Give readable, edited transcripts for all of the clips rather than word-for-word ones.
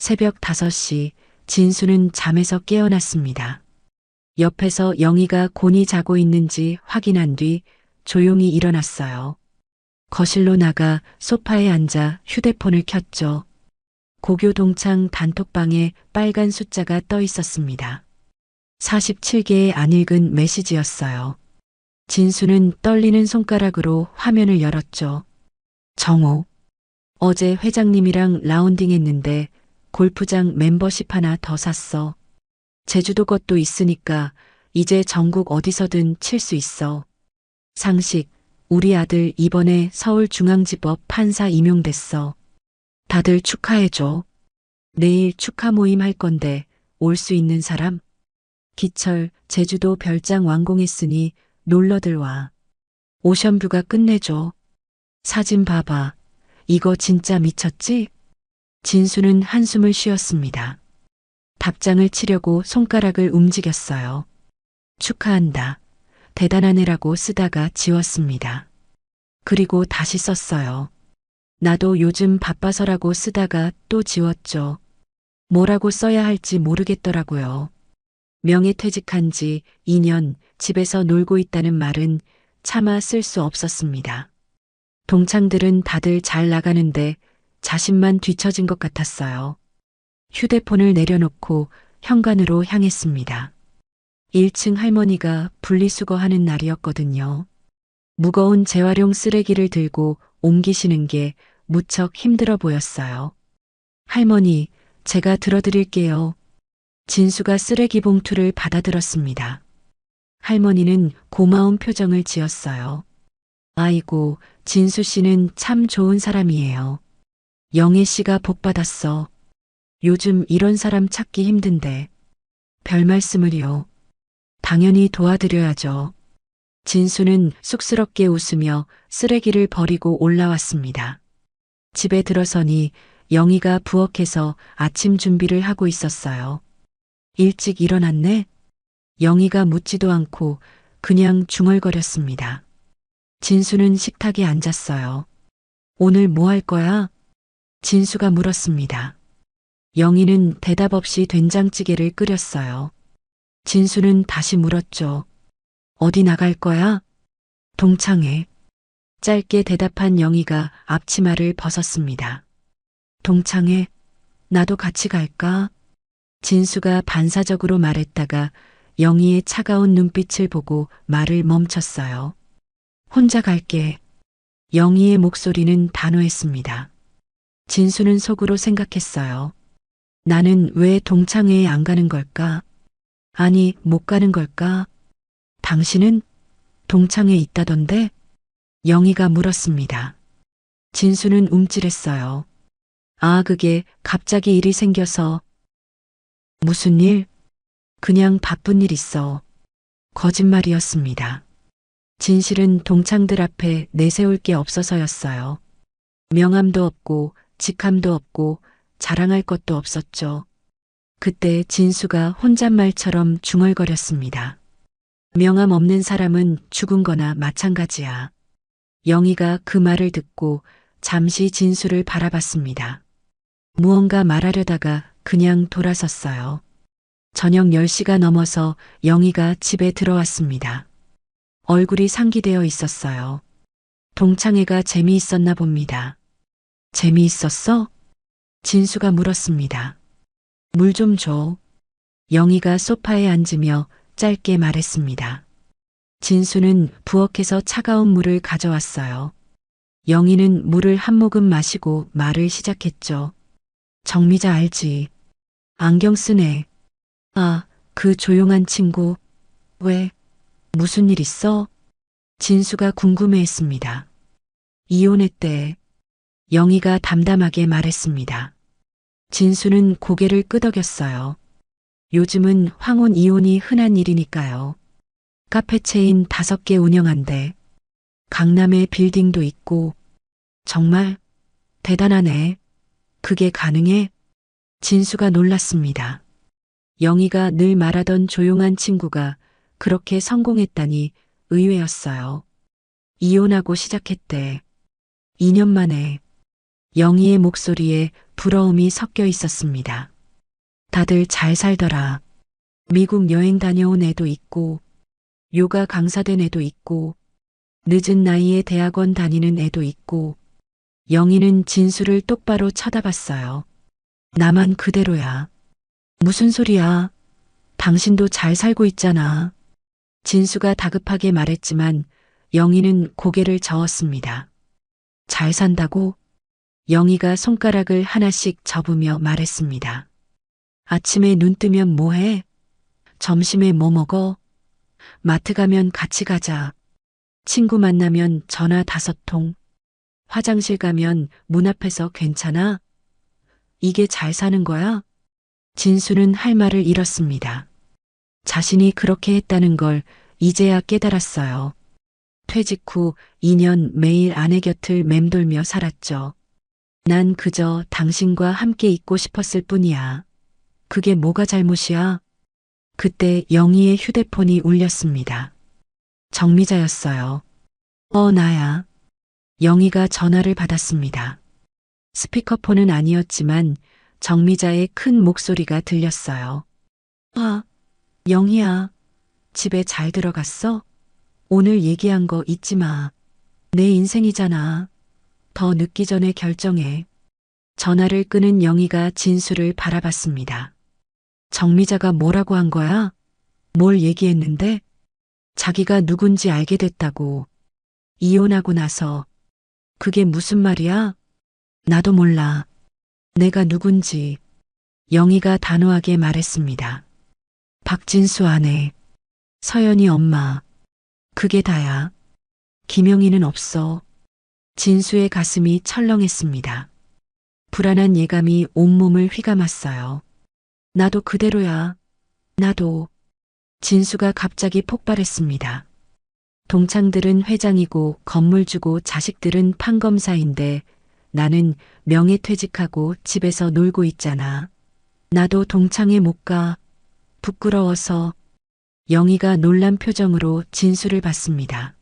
새벽 5시 진수는 잠에서 깨어났습니다. 옆에서 영희가 곤히 자고 있는지 확인한 뒤 조용히 일어났어요. 거실로 나가 소파에 앉아 휴대폰을 켰죠. 고교 동창 단톡방에 빨간 숫자가 떠 있었습니다. 47개의 안 읽은 메시지였어요. 진수는 떨리는 손가락으로 화면을 열었죠. 정호. 어제 회장님이랑 라운딩 했는데 골프장 멤버십 하나 더 샀어. 제주도 것도 있으니까 이제 전국 어디서든 칠 수 있어. 상식, 우리 아들 이번에 서울중앙지법 판사 임용됐어. 다들 축하해줘. 내일 축하 모임 할 건데 올 수 있는 사람? 기철, 제주도 별장 완공했으니 놀러들 와. 오션뷰가 끝내줘. 사진 봐봐. 이거 진짜 미쳤지? 진수는 한숨을 쉬었습니다. 답장을 치려고 손가락을 움직였어요. 축하한다. 대단한 애라고 쓰다가 지웠습니다. 그리고 다시 썼어요. 나도 요즘 바빠서라고 쓰다가 또 지웠죠. 뭐라고 써야 할지 모르겠더라고요. 명예퇴직한 지 2년 집에서 놀고 있다는 말은 차마 쓸 수 없었습니다. 동창들은 다들 잘 나가는데 자신만 뒤처진 것 같았어요. 휴대폰을 내려놓고 현관으로 향했습니다. 1층 할머니가 분리수거하는 날이었거든요. 무거운 재활용 쓰레기를 들고 옮기시는 게 무척 힘들어 보였어요. 할머니, 제가 들어드릴게요. 진수가 쓰레기 봉투를 받아들었습니다. 할머니는 고마운 표정을 지었어요. 아이고, 진수 씨는 참 좋은 사람이에요. 영애 씨가 복 받았어. 요즘 이런 사람 찾기 힘든데. 별 말씀을요. 당연히 도와드려야죠. 진수는 쑥스럽게 웃으며 쓰레기를 버리고 올라왔습니다. 집에 들어서니 영희가 부엌에서 아침 준비를 하고 있었어요. 일찍 일어났네? 영희가 묻지도 않고 그냥 중얼거렸습니다. 진수는 식탁에 앉았어요. 오늘 뭐 할 거야? 진수가 물었습니다. 영희는 대답 없이 된장찌개를 끓였어요. 진수는 다시 물었죠. 어디 나갈 거야? 동창회. 짧게 대답한 영희가 앞치마를 벗었습니다. 동창회, 나도 같이 갈까? 진수가 반사적으로 말했다가 영희의 차가운 눈빛을 보고 말을 멈췄어요. 혼자 갈게. 영희의 목소리는 단호했습니다. 진수는 속으로 생각했어요. 나는 왜 동창회에 안 가는 걸까? 아니, 못 가는 걸까? 당신은 동창회에 있다던데? 영희가 물었습니다. 진수는 움찔했어요. 아, 그게 갑자기 일이 생겨서. 무슨 일? 그냥 바쁜 일 있어. 거짓말이었습니다. 진실은 동창들 앞에 내세울 게 없어서였어요. 명함도 없고 직함도 없고 자랑할 것도 없었죠. 그때 진수가 혼잣말처럼 중얼거렸습니다. 명함 없는 사람은 죽은 거나 마찬가지야. 영희가 그 말을 듣고 잠시 진수를 바라봤습니다. 무언가 말하려다가 그냥 돌아섰어요. 저녁 10시가 넘어서 영희가 집에 들어왔습니다. 얼굴이 상기되어 있었어요. 동창회가 재미있었나 봅니다. 재미있었어? 진수가 물었습니다. 물 좀 줘. 영희가 소파에 앉으며 짧게 말했습니다. 진수는 부엌에서 차가운 물을 가져왔어요. 영희는 물을 한 모금 마시고 말을 시작했죠. 정미자 알지? 안경 쓴 애. 아, 그 조용한 친구. 왜? 무슨 일 있어? 진수가 궁금해했습니다. 이혼했대. 영희가 담담하게 말했습니다. 진수는 고개를 끄덕였어요. 요즘은 황혼 이혼이 흔한 일이니까요. 카페 체인 5개 운영한대. 강남에 빌딩도 있고. 정말 대단하네. 그게 가능해? 진수가 놀랐습니다. 영희가 늘 말하던 조용한 친구가 그렇게 성공했다니 의외였어요. 이혼하고 시작했대. 2년 만에. 영희의 목소리에 부러움이 섞여 있었습니다. 다들 잘 살더라. 미국 여행 다녀온 애도 있고, 요가 강사된 애도 있고, 늦은 나이에 대학원 다니는 애도 있고, 영희는 진수를 똑바로 쳐다봤어요. 나만 그대로야. 무슨 소리야? 당신도 잘 살고 있잖아. 진수가 다급하게 말했지만 영희는 고개를 저었습니다. 잘 산다고? 영희가 손가락을 하나씩 접으며 말했습니다. 아침에 눈 뜨면 뭐 해? 점심에 뭐 먹어? 마트 가면 같이 가자. 친구 만나면 전화 5통. 화장실 가면 문 앞에서 괜찮아? 이게 잘 사는 거야? 진수는 할 말을 잃었습니다. 자신이 그렇게 했다는 걸 이제야 깨달았어요. 퇴직 후 2년 매일 아내 곁을 맴돌며 살았죠. 난 그저 당신과 함께 있고 싶었을 뿐이야. 그게 뭐가 잘못이야? 그때 영희의 휴대폰이 울렸습니다. 정미자였어요. 나야. 영희가 전화를 받았습니다. 스피커폰은 아니었지만 정미자의 큰 목소리가 들렸어요. 영희야. 집에 잘 들어갔어? 오늘 얘기한 거 잊지 마. 내 인생이잖아. 더 늦기 전에 결정해. 전화를 끊은 영희가 진수를 바라봤습니다. 정미자가 뭐라고 한 거야? 뭘 얘기했는데? 자기가 누군지 알게 됐다고. 이혼하고 나서. 그게 무슨 말이야? 나도 몰라. 내가 누군지. 영희가 단호하게 말했습니다. 박진수 아내. 서연이 엄마. 그게 다야. 김영희는 없어. 진수의 가슴이 철렁했습니다. 불안한 예감이 온몸을 휘감았어요. 나도 그대로야. 나도. 진수가 갑자기 폭발했습니다. 동창들은 회장이고 건물 주고 자식들은 판검사인데 나는 명예퇴직하고 집에서 놀고 있잖아. 나도 동창회 못 가. 부끄러워서. 영희가 놀란 표정으로 진수를 봤습니다.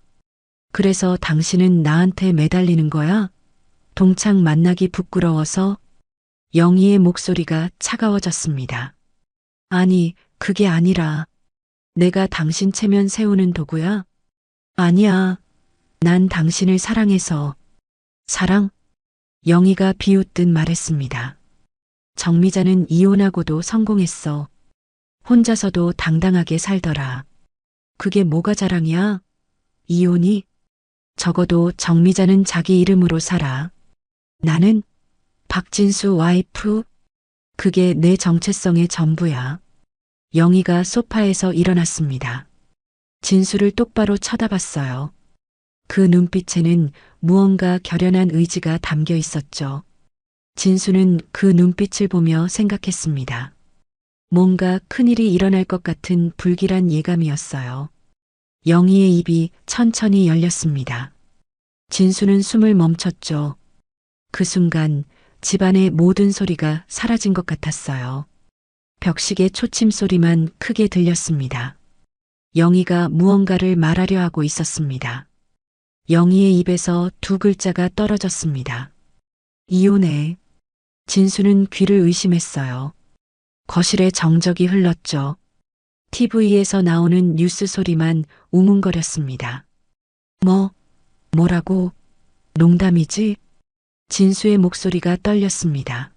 그래서 당신은 나한테 매달리는 거야? 동창 만나기 부끄러워서? 영희의 목소리가 차가워졌습니다. 아니, 그게 아니라 내가 당신 체면 세우는 도구야? 아니야. 난 당신을 사랑해서. 사랑? 영희가 비웃듯 말했습니다. 정미자는 이혼하고도 성공했어. 혼자서도 당당하게 살더라. 그게 뭐가 자랑이야? 이혼이? 적어도 정미자는 자기 이름으로 살아. 나는 박진수 와이프? 그게 내 정체성의 전부야. 영희가 소파에서 일어났습니다. 진수를 똑바로 쳐다봤어요. 그 눈빛에는 무언가 결연한 의지가 담겨 있었죠. 진수는 그 눈빛을 보며 생각했습니다. 뭔가 큰일이 일어날 것 같은 불길한 예감이었어요. 영희의 입이 천천히 열렸습니다. 진수는 숨을 멈췄죠. 그 순간 집안의 모든 소리가 사라진 것 같았어요. 벽식의 초침 소리만 크게 들렸습니다. 영희가 무언가를 말하려 하고 있었습니다. 영희의 입에서 2글자가 떨어졌습니다. 이혼해. 진수는 귀를 의심했어요. 거실에 정적이 흘렀죠. TV에서 나오는 뉴스 소리만 우문거렸습니다. 뭐라고? 농담이지? 진수의 목소리가 떨렸습니다.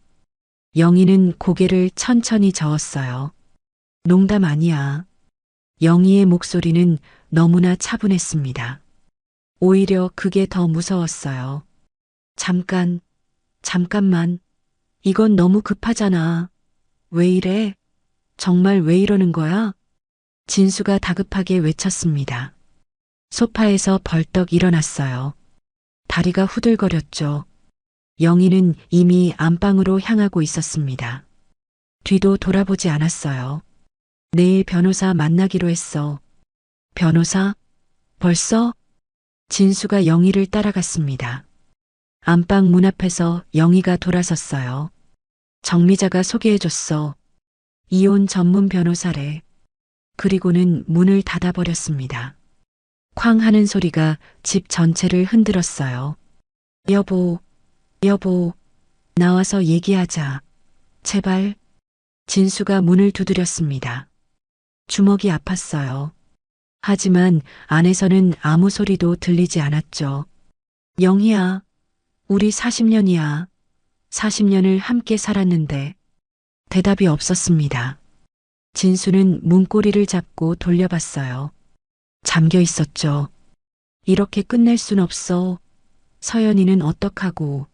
영희는 고개를 천천히 저었어요. 농담 아니야. 영희의 목소리는 너무나 차분했습니다. 오히려 그게 더 무서웠어요. 잠깐만. 이건 너무 급하잖아. 왜 이래? 정말 왜 이러는 거야? 진수가 다급하게 외쳤습니다. 소파에서 벌떡 일어났어요. 다리가 후들거렸죠. 영희는 이미 안방으로 향하고 있었습니다. 뒤도 돌아보지 않았어요. 내일 변호사 만나기로 했어. 변호사? 벌써? 진수가 영희를 따라갔습니다. 안방 문 앞에서 영희가 돌아섰어요. 정미자가 소개해줬어. 이혼 전문 변호사래. 그리고는 문을 닫아버렸습니다. 쾅 하는 소리가 집 전체를 흔들었어요. 여보. 나와서 얘기하자. 제발. 진수가 문을 두드렸습니다. 주먹이 아팠어요. 하지만 안에서는 아무 소리도 들리지 않았죠. 영희야, 우리 40년이야. 40년을 함께 살았는데 대답이 없었습니다. 진수는 문고리를 잡고 돌려봤어요. 잠겨 있었죠. 이렇게 끝낼 순 없어. 서연이는 어떡하고.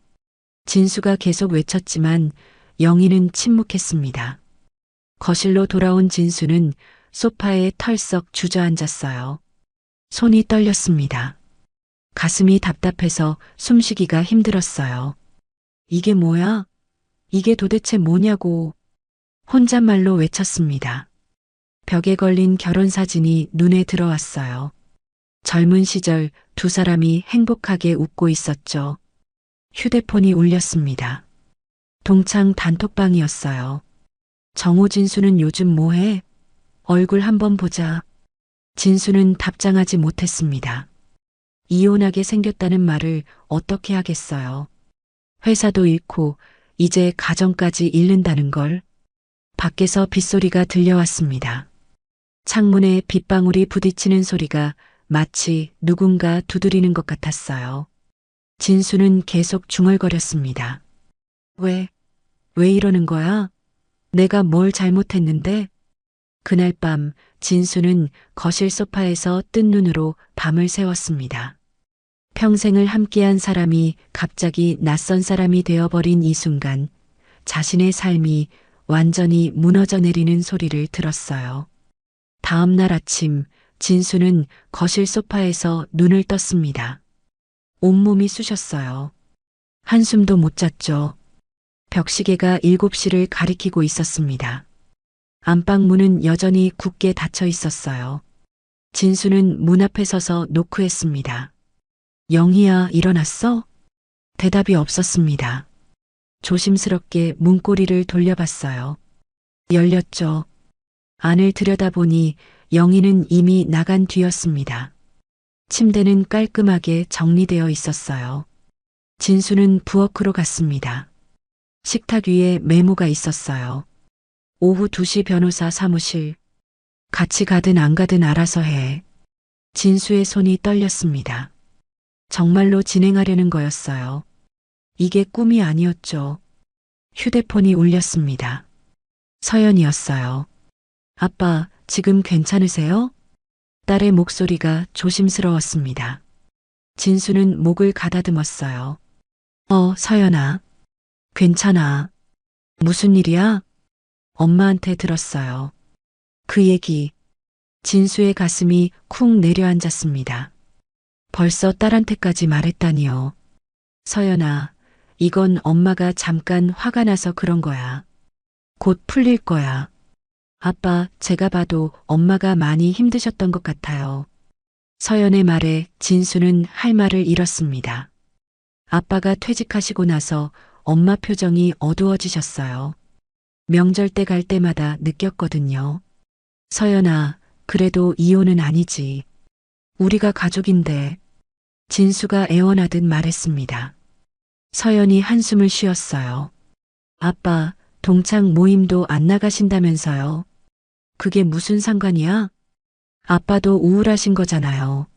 진수가 계속 외쳤지만 영희는 침묵했습니다. 거실로 돌아온 진수는 소파에 털썩 주저앉았어요. 손이 떨렸습니다. 가슴이 답답해서 숨쉬기가 힘들었어요. 이게 뭐야? 이게 도대체 뭐냐고. 혼잣말로 외쳤습니다. 벽에 걸린 결혼사진이 눈에 들어왔어요. 젊은 시절 두 사람이 행복하게 웃고 있었죠. 휴대폰이 울렸습니다. 동창 단톡방이었어요. 정호 진수는 요즘 뭐해? 얼굴 한번 보자. 진수는 답장하지 못했습니다. 이혼하게 생겼다는 말을 어떻게 하겠어요. 회사도 잃고 이제 가정까지 잃는다는 걸. 밖에서 빗소리가 들려왔습니다. 창문에 빗방울이 부딪히는 소리가 마치 누군가 두드리는 것 같았어요. 진수는 계속 중얼거렸습니다. 왜 이러는 거야? 내가 뭘 잘못했는데? 그날 밤 진수는 거실 소파에서 뜬 눈으로 밤을 새웠습니다. 평생을 함께한 사람이 갑자기 낯선 사람이 되어버린 이 순간 자신의 삶이 완전히 무너져 내리는 소리를 들었어요. 다음 날 아침 진수는 거실 소파에서 눈을 떴습니다. 온몸이 쑤셨어요. 한숨도 못 잤죠. 벽시계가 7시를 가리키고 있었습니다. 안방 문은 여전히 굳게 닫혀 있었어요. 진수는 문 앞에 서서 노크했습니다. 영희야, 일어났어? 대답이 없었습니다. 조심스럽게 문고리를 돌려봤어요. 열렸죠. 안을 들여다보니 영희는 이미 나간 뒤였습니다. 침대는 깔끔하게 정리되어 있었어요. 진수는 부엌으로 갔습니다. 식탁 위에 메모가 있었어요. 오후 2시 변호사 사무실. 같이 가든 안 가든 알아서 해. 진수의 손이 떨렸습니다. 정말로 진행하려는 거였어요. 이게 꿈이 아니었죠. 휴대폰이 울렸습니다. 서연이었어요. 아빠, 지금 괜찮으세요? 딸의 목소리가 조심스러웠습니다. 진수는 목을 가다듬었어요. 서연아. 괜찮아. 무슨 일이야? 엄마한테 들었어요. 그 얘기. 진수의 가슴이 쿵 내려앉았습니다. 벌써 딸한테까지 말했다니요. 서연아, 이건 엄마가 잠깐 화가 나서 그런 거야. 곧 풀릴 거야. 아빠, 제가 봐도 엄마가 많이 힘드셨던 것 같아요. 서연의 말에 진수는 할 말을 잃었습니다. 아빠가 퇴직하시고 나서 엄마 표정이 어두워지셨어요. 명절 때 갈 때마다 느꼈거든요. 서연아, 그래도 이혼은 아니지. 우리가 가족인데. 진수가 애원하듯 말했습니다. 서연이 한숨을 쉬었어요. 아빠, 동창 모임도 안 나가신다면서요. 그게 무슨 상관이야? 아빠도 우울하신 거잖아요.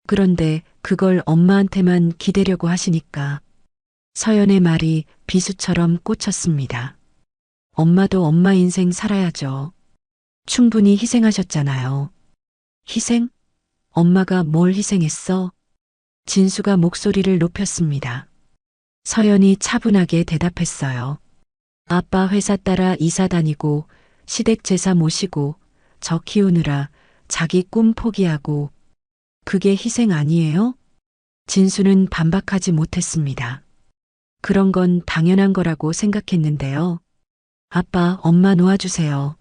그런데 그걸 엄마한테만 기대려고 하시니까. 서연의 말이 비수처럼 꽂혔습니다. 엄마도 엄마 인생 살아야죠. 충분히 희생하셨잖아요. 희생? 엄마가 뭘 희생했어? 진수가 목소리를 높였습니다. 서연이 차분하게 대답했어요. 아빠 회사 따라 이사 다니고 시댁 제사 모시고 저 키우느라 자기 꿈 포기하고. 그게 희생 아니에요? 진수는 반박하지 못했습니다. 그런 건 당연한 거라고 생각했는데요. 아빠, 엄마 놓아주세요.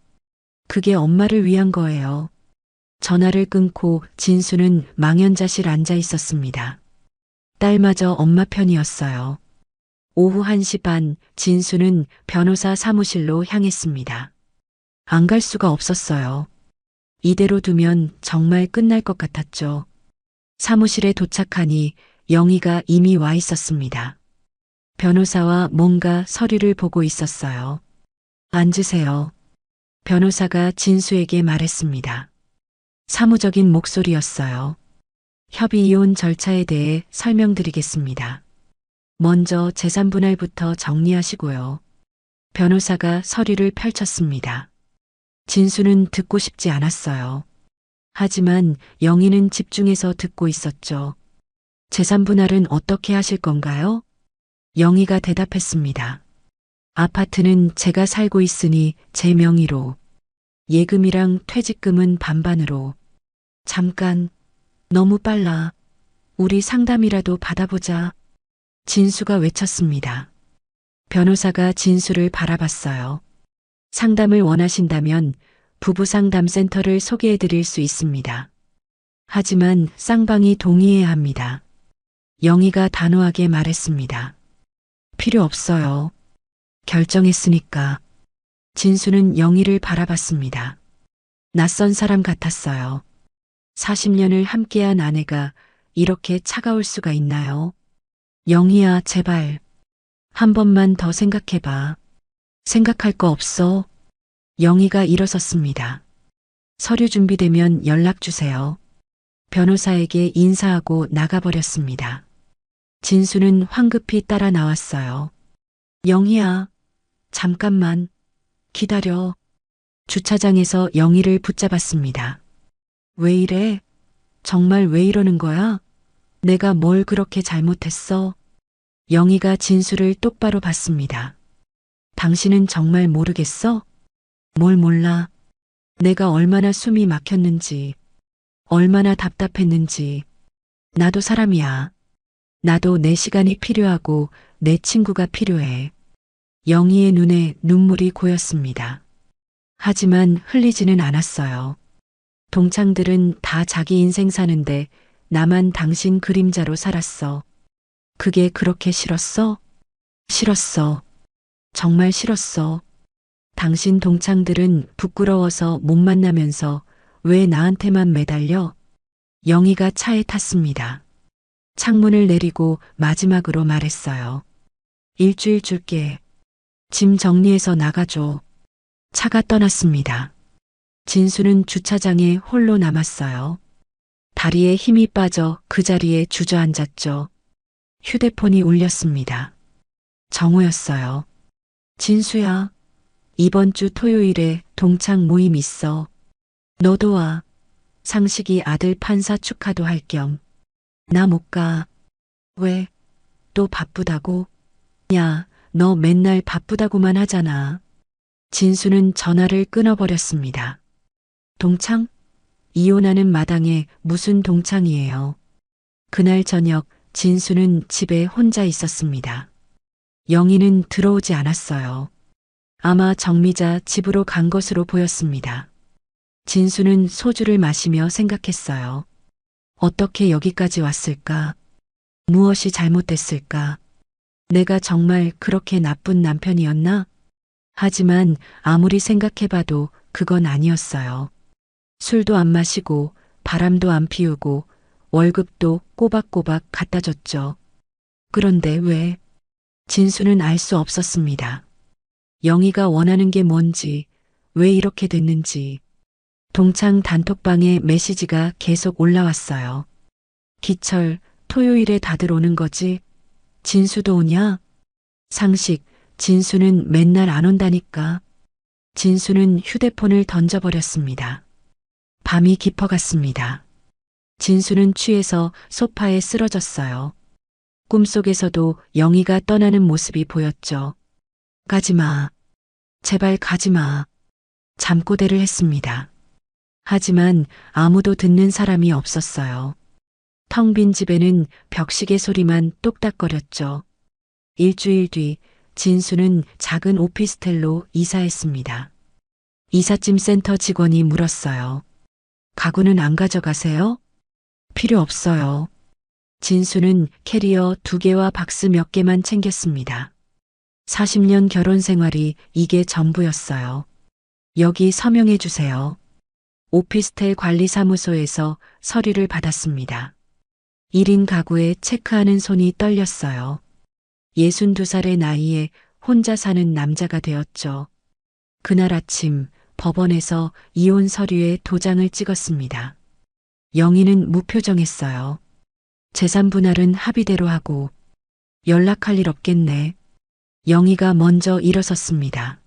그게 엄마를 위한 거예요. 전화를 끊고 진수는 망연자실 앉아 있었습니다. 딸마저 엄마 편이었어요. 오후 1시 반 진수는 변호사 사무실로 향했습니다. 안 갈 수가 없었어요. 이대로 두면 정말 끝날 것 같았죠. 사무실에 도착하니 영희가 이미 와 있었습니다. 변호사와 뭔가 서류를 보고 있었어요. 앉으세요. 변호사가 진수에게 말했습니다. 사무적인 목소리였어요. 협의 이혼 절차에 대해 설명드리겠습니다. 먼저 재산 분할부터 정리하시고요. 변호사가 서류를 펼쳤습니다. 진수는 듣고 싶지 않았어요. 하지만 영희는 집중해서 듣고 있었죠. 재산 분할은 어떻게 하실 건가요? 영희가 대답했습니다. 아파트는 제가 살고 있으니 제 명의로. 예금이랑 퇴직금은 반반으로. 잠깐, 너무 빨라. 우리 상담이라도 받아보자. 진수가 외쳤습니다. 변호사가 진수를 바라봤어요. 상담을 원하신다면 부부상담센터를 소개해 드릴 수 있습니다. 하지만 쌍방이 동의해야 합니다. 영희가 단호하게 말했습니다. 필요 없어요. 결정했으니까. 진수는 영희를 바라봤습니다. 낯선 사람 같았어요. 40년을 함께한 아내가 이렇게 차가울 수가 있나요? 영희야, 제발. 한 번만 더 생각해봐. 생각할 거 없어. 영희가 일어섰습니다. 서류 준비되면 연락 주세요. 변호사에게 인사하고 나가버렸습니다. 진수는 황급히 따라 나왔어요. 영희야, 잠깐만. 기다려. 주차장에서 영희를 붙잡았습니다. 왜 이래? 정말 왜 이러는 거야? 내가 뭘 그렇게 잘못했어? 영희가 진수를 똑바로 봤습니다. 당신은 정말 모르겠어? 뭘 몰라? 내가 얼마나 숨이 막혔는지, 얼마나 답답했는지. 나도 사람이야. 나도 내 시간이 필요하고 내 친구가 필요해. 영희의 눈에 눈물이 고였습니다. 하지만 흘리지는 않았어요. 동창들은 다 자기 인생 사는데 나만 당신 그림자로 살았어. 그게 그렇게 싫었어? 싫었어. 정말 싫었어. 당신 동창들은 부끄러워서 못 만나면서 왜 나한테만 매달려? 영희가 차에 탔습니다. 창문을 내리고 마지막으로 말했어요. 일주일 줄게. 짐 정리해서 나가줘. 차가 떠났습니다. 진수는 주차장에 홀로 남았어요. 다리에 힘이 빠져 그 자리에 주저앉았죠. 휴대폰이 울렸습니다. 정우였어요. 진수야, 이번 주 토요일에 동창 모임 있어. 너도 와. 상식이 아들 판사 축하도 할 겸. 나 못 가. 왜? 또 바쁘다고? 야, 너 맨날 바쁘다고만 하잖아. 진수는 전화를 끊어버렸습니다. 동창? 이혼하는 마당에 무슨 동창이에요. 그날 저녁 진수는 집에 혼자 있었습니다. 영희는 들어오지 않았어요. 아마 정미자 집으로 간 것으로 보였습니다. 진수는 소주를 마시며 생각했어요. 어떻게 여기까지 왔을까? 무엇이 잘못됐을까? 내가 정말 그렇게 나쁜 남편이었나? 하지만 아무리 생각해봐도 그건 아니었어요. 술도 안 마시고 바람도 안 피우고 월급도 꼬박꼬박 갖다 줬죠. 그런데 왜? 진수는 알 수 없었습니다. 영희가 원하는 게 뭔지, 왜 이렇게 됐는지. 동창 단톡방에 메시지가 계속 올라왔어요. 기철, 토요일에 다들 오는 거지? 진수도 오냐? 상식, 진수는 맨날 안 온다니까. 진수는 휴대폰을 던져버렸습니다. 밤이 깊어갔습니다. 진수는 취해서 소파에 쓰러졌어요. 꿈속에서도 영희가 떠나는 모습이 보였죠. 가지마. 제발 가지마. 잠꼬대를 했습니다. 하지만 아무도 듣는 사람이 없었어요. 텅 빈 집에는 벽시계 소리만 똑딱거렸죠. 일주일 뒤 진수는 작은 오피스텔로 이사했습니다. 이삿짐 센터 직원이 물었어요. 가구는 안 가져가세요? 필요 없어요. 진수는 캐리어 2개와 박스 몇 개만 챙겼습니다. 40년 결혼 생활이 이게 전부였어요. 여기 서명해 주세요. 오피스텔 관리사무소에서 서류를 받았습니다. 1인 가구에 체크하는 손이 떨렸어요. 62살의 나이에 혼자 사는 남자가 되었죠. 그날 아침 법원에서 이혼 서류에 도장을 찍었습니다. 영희는 무표정했어요. 재산 분할은 합의대로 하고 연락할 일 없겠네. 영희가 먼저 일어섰습니다.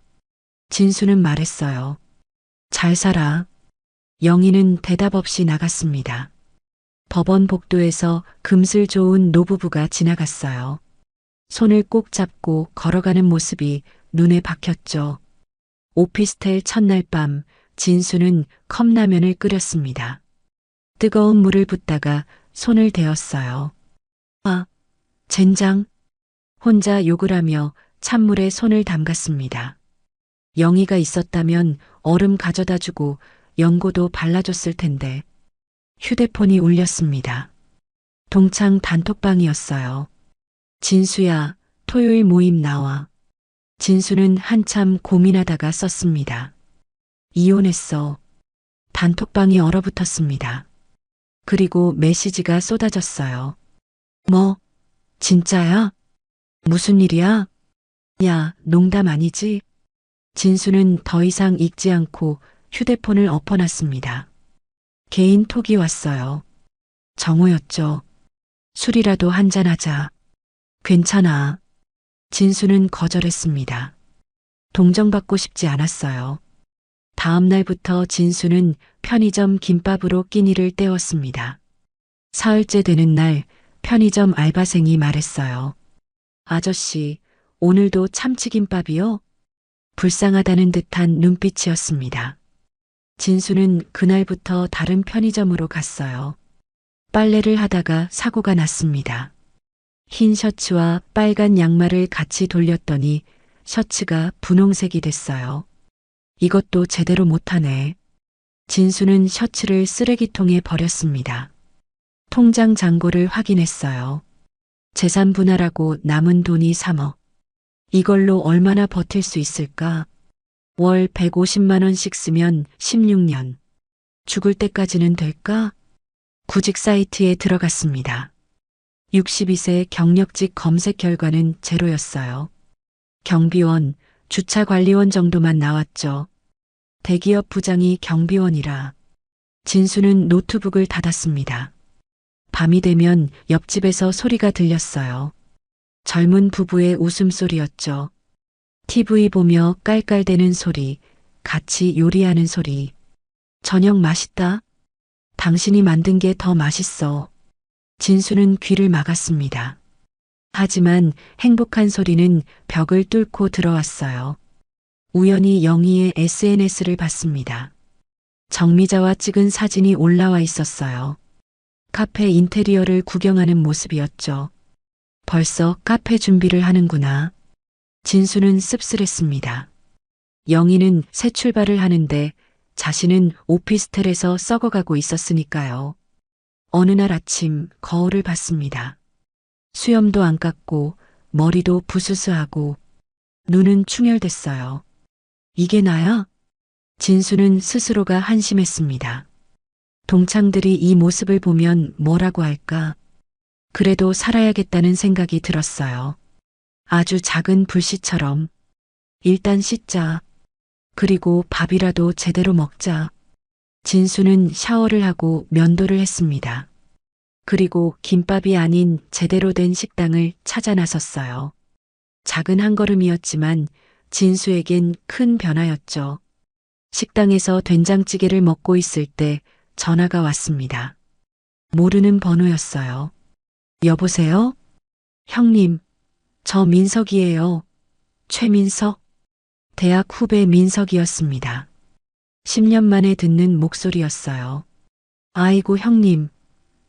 진수는 말했어요. 잘 살아. 영희는 대답 없이 나갔습니다. 법원 복도에서 금슬 좋은 노부부가 지나갔어요. 손을 꼭 잡고 걸어가는 모습이 눈에 박혔죠. 오피스텔 첫날 밤 진수는 컵라면을 끓였습니다. 뜨거운 물을 붓다가 손을 대었어요. 아, 젠장. 혼자 욕을 하며 찬물에 손을 담갔습니다. 영희가 있었다면 얼음 가져다 주고 연고도 발라줬을 텐데. 휴대폰이 울렸습니다. 동창 단톡방이었어요. 진수야, 토요일 모임 나와. 진수는 한참 고민하다가 썼습니다. 이혼했어. 단톡방이 얼어붙었습니다. 그리고 메시지가 쏟아졌어요. 뭐, 진짜야? 무슨 일이야? 야, 농담 아니지? 진수는 더 이상 읽지 않고 휴대폰을 엎어놨습니다. 개인 톡이 왔어요. 정우였죠. 술이라도 한잔하자. 괜찮아. 진수는 거절했습니다. 동정받고 싶지 않았어요. 다음 날부터 진수는 편의점 김밥으로 끼니를 때웠습니다. 사흘째 되는 날 편의점 알바생이 말했어요. 아저씨, 오늘도 참치김밥이요? 불쌍하다는 듯한 눈빛이었습니다. 진수는 그날부터 다른 편의점으로 갔어요. 빨래를 하다가 사고가 났습니다. 흰 셔츠와 빨간 양말을 같이 돌렸더니 셔츠가 분홍색이 됐어요. 이것도 제대로 못하네. 진수는 셔츠를 쓰레기통에 버렸습니다. 통장 잔고를 확인했어요. 재산 분할하고 남은 돈이 3억. 이걸로 얼마나 버틸 수 있을까? 월 150만 원씩 쓰면 16년. 죽을 때까지는 될까? 구직 사이트에 들어갔습니다. 62세 경력직 검색 결과는 제로였어요. 경비원, 주차관리원 정도만 나왔죠. 대기업 부장이 경비원이라. 진수는 노트북을 닫았습니다. 밤이 되면 옆집에서 소리가 들렸어요. 젊은 부부의 웃음소리였죠. TV 보며 깔깔대는 소리, 같이 요리하는 소리. 저녁 맛있다. 당신이 만든 게 더 맛있어. 진수는 귀를 막았습니다. 하지만 행복한 소리는 벽을 뚫고 들어왔어요. 우연히 영희의 SNS를 봤습니다. 정미자와 찍은 사진이 올라와 있었어요. 카페 인테리어를 구경하는 모습이었죠. 벌써 카페 준비를 하는구나. 진수는 씁쓸했습니다. 영희는 새 출발을 하는데 자신은 오피스텔에서 썩어가고 있었으니까요. 어느 날 아침 거울을 봤습니다. 수염도 안 깎고 머리도 부스스하고 눈은 충혈됐어요. 이게 나야? 진수는 스스로가 한심했습니다. 동창들이 이 모습을 보면 뭐라고 할까? 그래도 살아야겠다는 생각이 들었어요. 아주 작은 불씨처럼. 일단 씻자. 그리고 밥이라도 제대로 먹자. 진수는 샤워를 하고 면도를 했습니다. 그리고 김밥이 아닌 제대로 된 식당을 찾아 나섰어요. 작은 한 걸음이었지만 진수에겐 큰 변화였죠. 식당에서 된장찌개를 먹고 있을 때 전화가 왔습니다. 모르는 번호였어요. 여보세요? 형님, 저 민석이에요. 최민석? 대학 후배 민석이었습니다. 10년 만에 듣는 목소리였어요. 아이고 형님,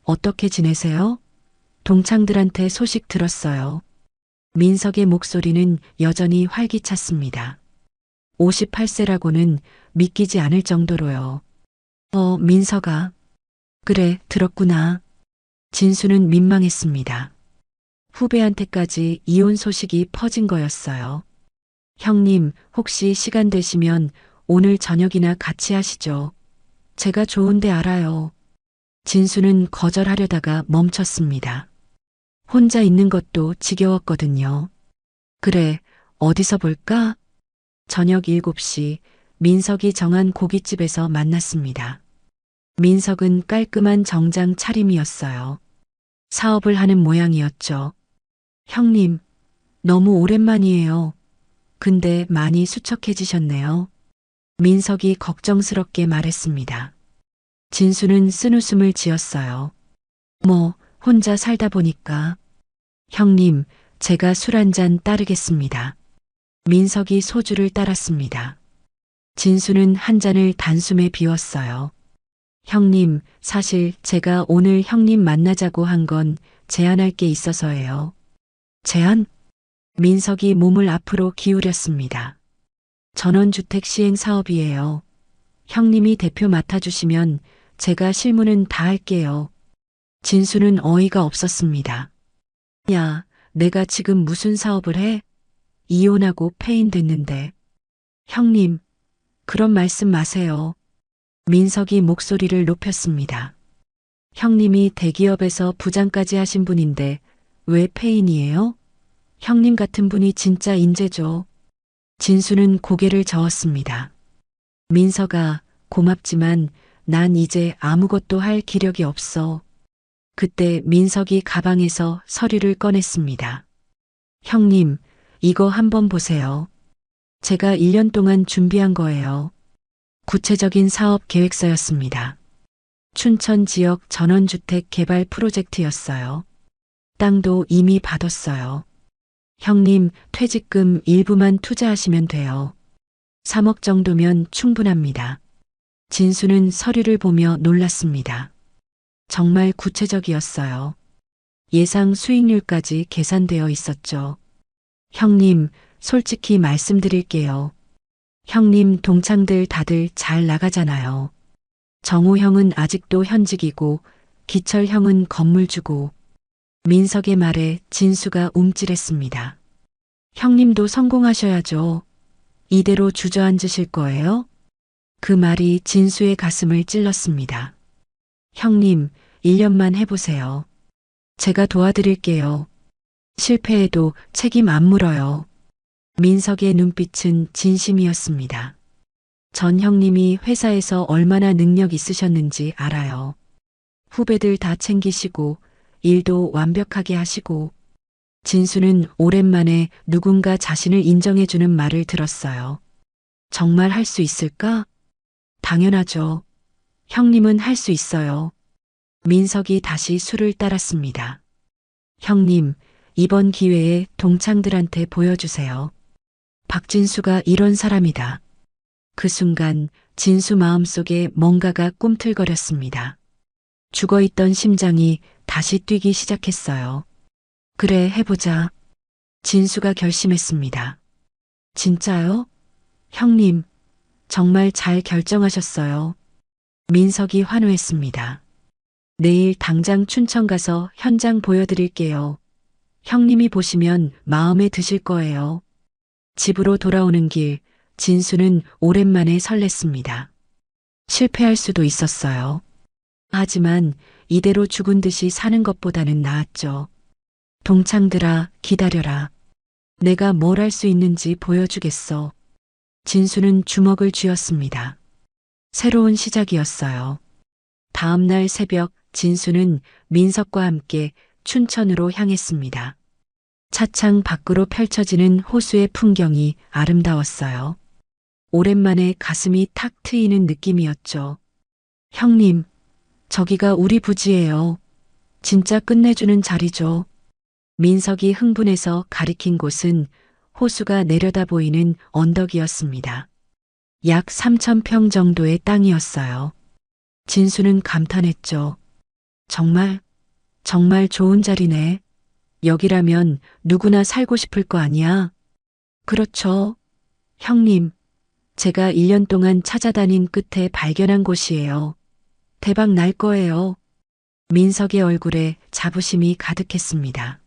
어떻게 지내세요? 동창들한테 소식 들었어요. 민석의 목소리는 여전히 활기찼습니다. 58세라고는 믿기지 않을 정도로요. 민석아. 그래, 들었구나. 진수는 민망했습니다. 후배한테까지 이혼 소식이 퍼진 거였어요. 형님, 혹시 시간 되시면 오늘 저녁이나 같이 하시죠. 제가 좋은데 알아요. 진수는 거절하려다가 멈췄습니다. 혼자 있는 것도 지겨웠거든요. 그래, 어디서 볼까? 저녁 7시 민석이 정한 고깃집에서 만났습니다. 민석은 깔끔한 정장 차림이었어요. 사업을 하는 모양이었죠. 형님, 너무 오랜만이에요. 근데 많이 수척해지셨네요. 민석이 걱정스럽게 말했습니다. 진수는 쓴웃음을 지었어요. 뭐, 혼자 살다 보니까. 형님, 제가 술 한 잔 따르겠습니다. 민석이 소주를 따랐습니다. 진수는 한 잔을 단숨에 비웠어요. 형님, 사실 제가 오늘 형님 만나자고 한 건 제안할 게 있어서예요. 제안? 민석이 몸을 앞으로 기울였습니다. 전원주택 시행 사업이에요. 형님이 대표 맡아주시면 제가 실무는 다 할게요. 진수는 어이가 없었습니다. 야, 내가 지금 무슨 사업을 해? 이혼하고 폐인됐는데. 형님, 그런 말씀 마세요. 민석이 목소리를 높였습니다. 형님이 대기업에서 부장까지 하신 분인데 왜 폐인이에요? 형님 같은 분이 진짜 인재죠. 진수는 고개를 저었습니다. 민석아, 고맙지만 난 이제 아무것도 할 기력이 없어. 그때 민석이 가방에서 서류를 꺼냈습니다. 형님, 이거 한번 보세요. 제가 1년 동안 준비한 거예요. 구체적인 사업 계획서였습니다. 춘천 지역 전원주택 개발 프로젝트였어요. 땅도 이미 받았어요. 형님, 퇴직금 일부만 투자하시면 돼요. 3억 정도면 충분합니다. 진수는 서류를 보며 놀랐습니다. 정말 구체적이었어요. 예상 수익률까지 계산되어 있었죠. 형님, 솔직히 말씀드릴게요. 형님 동창들 다들 잘 나가잖아요. 정우 형은 아직도 현직이고 기철 형은 건물주고. 민석의 말에 진수가 움찔했습니다. 형님도 성공하셔야죠. 이대로 주저앉으실 거예요? 그 말이 진수의 가슴을 찔렀습니다. 형님, 1년만 해보세요. 제가 도와드릴게요. 실패해도 책임 안 물어요. 민석의 눈빛은 진심이었습니다. 전 형님이 회사에서 얼마나 능력 있으셨는지 알아요. 후배들 다 챙기시고 일도 완벽하게 하시고. 진수는 오랜만에 누군가 자신을 인정해주는 말을 들었어요. 정말 할 수 있을까? 당연하죠. 형님은 할 수 있어요. 민석이 다시 술을 따랐습니다. 형님, 이번 기회에 동창들한테 보여주세요. 박진수가 이런 사람이다. 그 순간 진수 마음속에 뭔가가 꿈틀거렸습니다. 죽어있던 심장이 다시 뛰기 시작했어요. 그래, 해보자. 진수가 결심했습니다. 진짜요? 형님, 정말 잘 결정하셨어요. 민석이 환호했습니다. 내일 당장 춘천 가서 현장 보여드릴게요. 형님이 보시면 마음에 드실 거예요. 집으로 돌아오는 길, 진수는 오랜만에 설렜습니다. 실패할 수도 있었어요. 하지만 이대로 죽은 듯이 사는 것보다는 나았죠. 동창들아, 기다려라. 내가 뭘 할 수 있는지 보여주겠어. 진수는 주먹을 쥐었습니다. 새로운 시작이었어요. 다음 날 새벽 진수는 민석과 함께 춘천으로 향했습니다. 차창 밖으로 펼쳐지는 호수의 풍경이 아름다웠어요. 오랜만에 가슴이 탁 트이는 느낌이었죠. 형님, 저기가 우리 부지예요. 진짜 끝내주는 자리죠. 민석이 흥분해서 가리킨 곳은 호수가 내려다 보이는 언덕이었습니다. 약 3,000평 정도의 땅이었어요. 진수는 감탄했죠. 정말 좋은 자리네. 여기라면 누구나 살고 싶을 거 아니야? 그렇죠. 형님, 제가 1년 동안 찾아다닌 끝에 발견한 곳이에요. 대박 날 거예요. 민석의 얼굴에 자부심이 가득했습니다.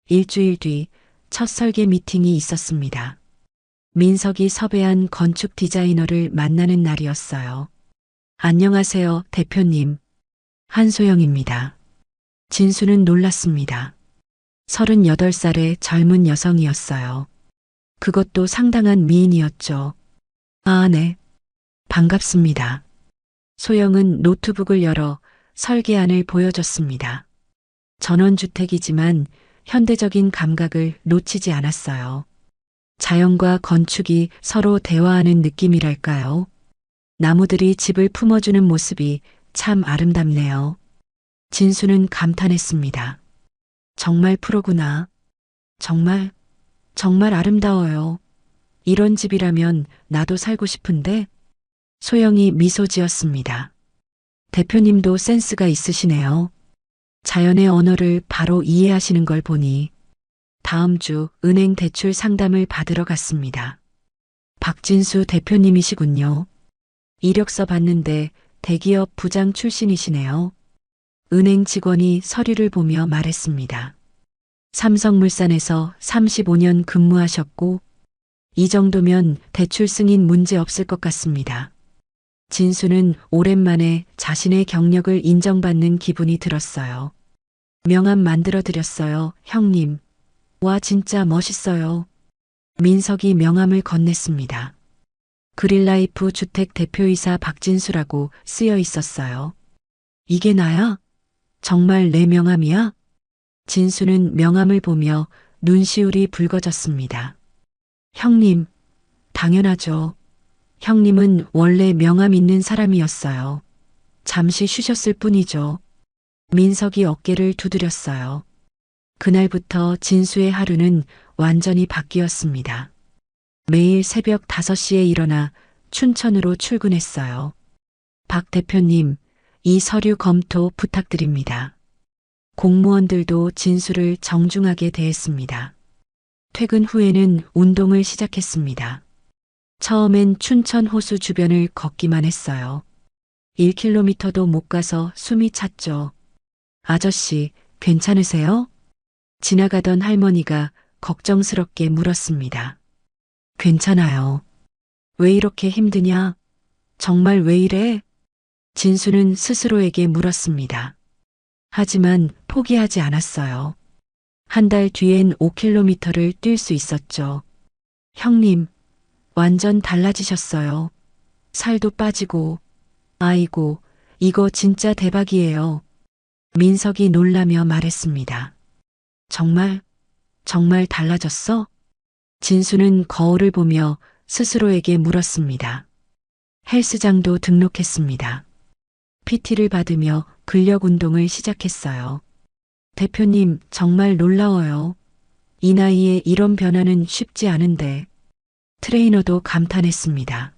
일주일 뒤 첫 설계 미팅이 있었습니다. 민석이 섭외한 건축 디자이너를 만나는 날이었어요. 안녕하세요, 대표님. 한소영입니다. 진수는 놀랐습니다. 38살의 젊은 여성이었어요. 그것도 상당한 미인이었죠. 아, 네. 반갑습니다. 소영은 노트북을 열어 설계안을 보여줬습니다. 전원주택이지만 현대적인 감각을 놓치지 않았어요. 자연과 건축이 서로 대화하는 느낌이랄까요? 나무들이 집을 품어주는 모습이 참 아름답네요. 진수는 감탄했습니다. 정말 프로구나. 정말, 정말 아름다워요. 이런 집이라면 나도 살고 싶은데? 소영이 미소 지었습니다. 대표님도 센스가 있으시네요. 자연의 언어를 바로 이해하시는 걸 보니 다음 주 은행 대출 상담을 받으러 갔습니다. 박진수 대표님이시군요. 이력서 봤는데 대기업 부장 출신이시네요. 은행 직원이 서류를 보며 말했습니다. 삼성물산에서 35년 근무하셨고 이 정도면 대출 승인 문제 없을 것 같습니다. 진수는 오랜만에 자신의 경력을 인정받는 기분이 들었어요. 명함 만들어 드렸어요, 형님. 와, 진짜 멋있어요. 민석이 명함을 건넸습니다. 그린라이프 주택 대표이사 박진수라고 쓰여 있었어요. 이게 나야? 정말 내 명함이야? 진수는 명함을 보며 눈시울이 붉어졌습니다. 형님, 당연하죠. 형님은 원래 명함 있는 사람이었어요. 잠시 쉬셨을 뿐이죠. 민석이 어깨를 두드렸어요. 그날부터 진수의 하루는 완전히 바뀌었습니다. 매일 새벽 5시에 일어나 춘천으로 출근했어요. 박 대표님, 이 서류 검토 부탁드립니다. 공무원들도 진수를 정중하게 대했습니다. 퇴근 후에는 운동을 시작했습니다. 처음엔 춘천 호수 주변을 걷기만 했어요. 1km도 못 가서 숨이 찼죠. 아저씨, 괜찮으세요? 지나가던 할머니가 걱정스럽게 물었습니다. 괜찮아요. 왜 이렇게 힘드냐? 정말 왜 이래? 진수는 스스로에게 물었습니다. 하지만 포기하지 않았어요. 한 달 뒤엔 5km를 뛸 수 있었죠. 형님, 완전 달라지셨어요. 살도 빠지고, 아이고, 이거 진짜 대박이에요. 민석이 놀라며 말했습니다. 정말, 정말 달라졌어? 진수는 거울을 보며 스스로에게 물었습니다. 헬스장도 등록했습니다. PT를 받으며 근력 운동을 시작했어요. 대표님, 정말 놀라워요. 이 나이에 이런 변화는 쉽지 않은데. 트레이너도 감탄했습니다.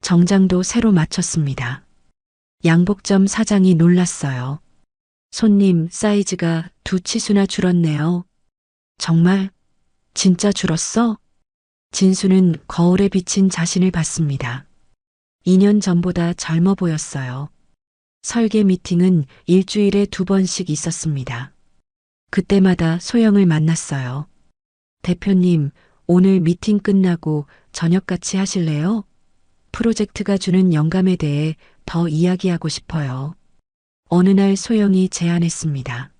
정장도 새로 맞췄습니다. 양복점 사장이 놀랐어요. 손님, 사이즈가 2치수나 줄었네요. 정말? 진짜 줄었어? 진수는 거울에 비친 자신을 봤습니다. 2년 전보다 젊어 보였어요. 설계 미팅은 일주일에 2번씩 있었습니다. 그때마다 소영을 만났어요. 대표님, 오늘 미팅 끝나고 저녁 같이 하실래요? 프로젝트가 주는 영감에 대해 더 이야기하고 싶어요. 어느 날 소영이 제안했습니다.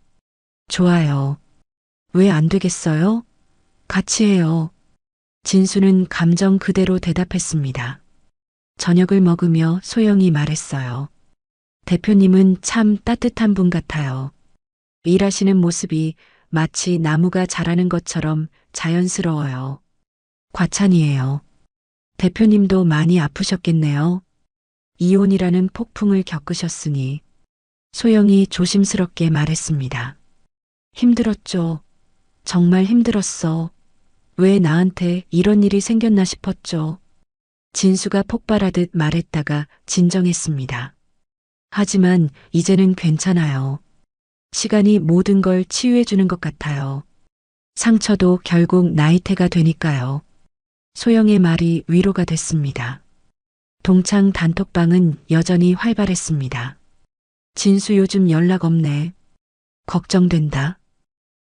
좋아요. 왜 안 되겠어요? 같이 해요. 진수는 감정 그대로 대답했습니다. 저녁을 먹으며 소영이 말했어요. 대표님은 참 따뜻한 분 같아요. 일하시는 모습이 마치 나무가 자라는 것처럼 자연스러워요. 과찬이에요. 대표님도 많이 아프셨겠네요. 이혼이라는 폭풍을 겪으셨으니. 소영이 조심스럽게 말했습니다. 힘들었죠. 정말 힘들었어. 왜 나한테 이런 일이 생겼나 싶었죠. 진수가 폭발하듯 말했다가 진정했습니다. 하지만 이제는 괜찮아요. 시간이 모든 걸 치유해주는 것 같아요. 상처도 결국 나이테가 되니까요. 소영의 말이 위로가 됐습니다. 동창 단톡방은 여전히 활발했습니다. 진수 요즘 연락 없네. 걱정된다.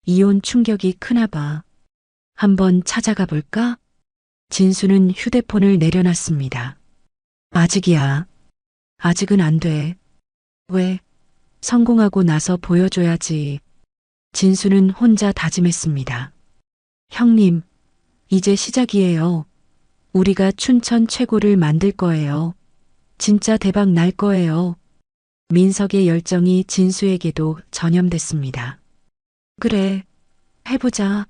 이혼 충격이 크나 봐. 한번 찾아가 볼까? 진수는 휴대폰을 내려놨습니다. 아직이야. 아직은 안 돼. 왜? 성공하고 나서 보여줘야지. 진수는 혼자 다짐했습니다. 형님, 이제 시작이에요. 우리가 춘천 최고를 만들 거예요. 진짜 대박 날 거예요. 민석의 열정이 진수에게도 전염됐습니다. 그래, 해보자.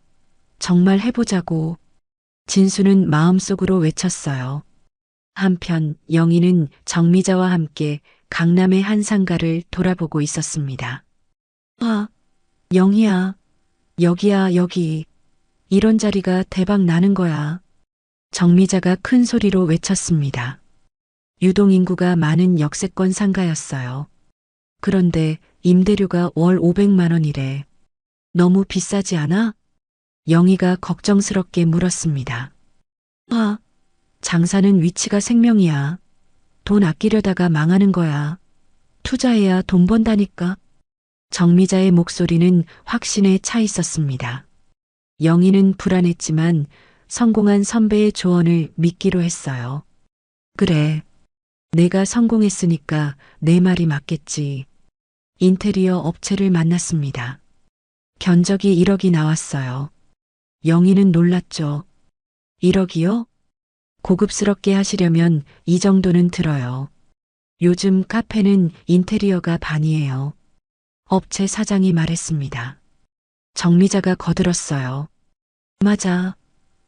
정말 해보자고. 진수는 마음속으로 외쳤어요. 한편 영희는 정미자와 함께 강남의 한 상가를 돌아보고 있었습니다. 아, 영희야. 여기야, 여기. 이런 자리가 대박 나는 거야. 정미자가 큰 소리로 외쳤습니다. 유동인구가 많은 역세권 상가였어요. 그런데 임대료가 월 500만 원이래. 너무 비싸지 않아? 영희가 걱정스럽게 물었습니다. 아, 장사는 위치가 생명이야. 돈 아끼려다가 망하는 거야. 투자해야 돈 번다니까. 정미자의 목소리는 확신에 차 있었습니다. 영희는 불안했지만 성공한 선배의 조언을 믿기로 했어요. 그래, 내가 성공했으니까 내 말이 맞겠지. 인테리어 업체를 만났습니다. 견적이 1억이 나왔어요. 영희는 놀랐죠. 1억이요? 고급스럽게 하시려면 이 정도는 들어요. 요즘 카페는 인테리어가 반이에요. 업체 사장이 말했습니다. 정미자가 거들었어요. 맞아.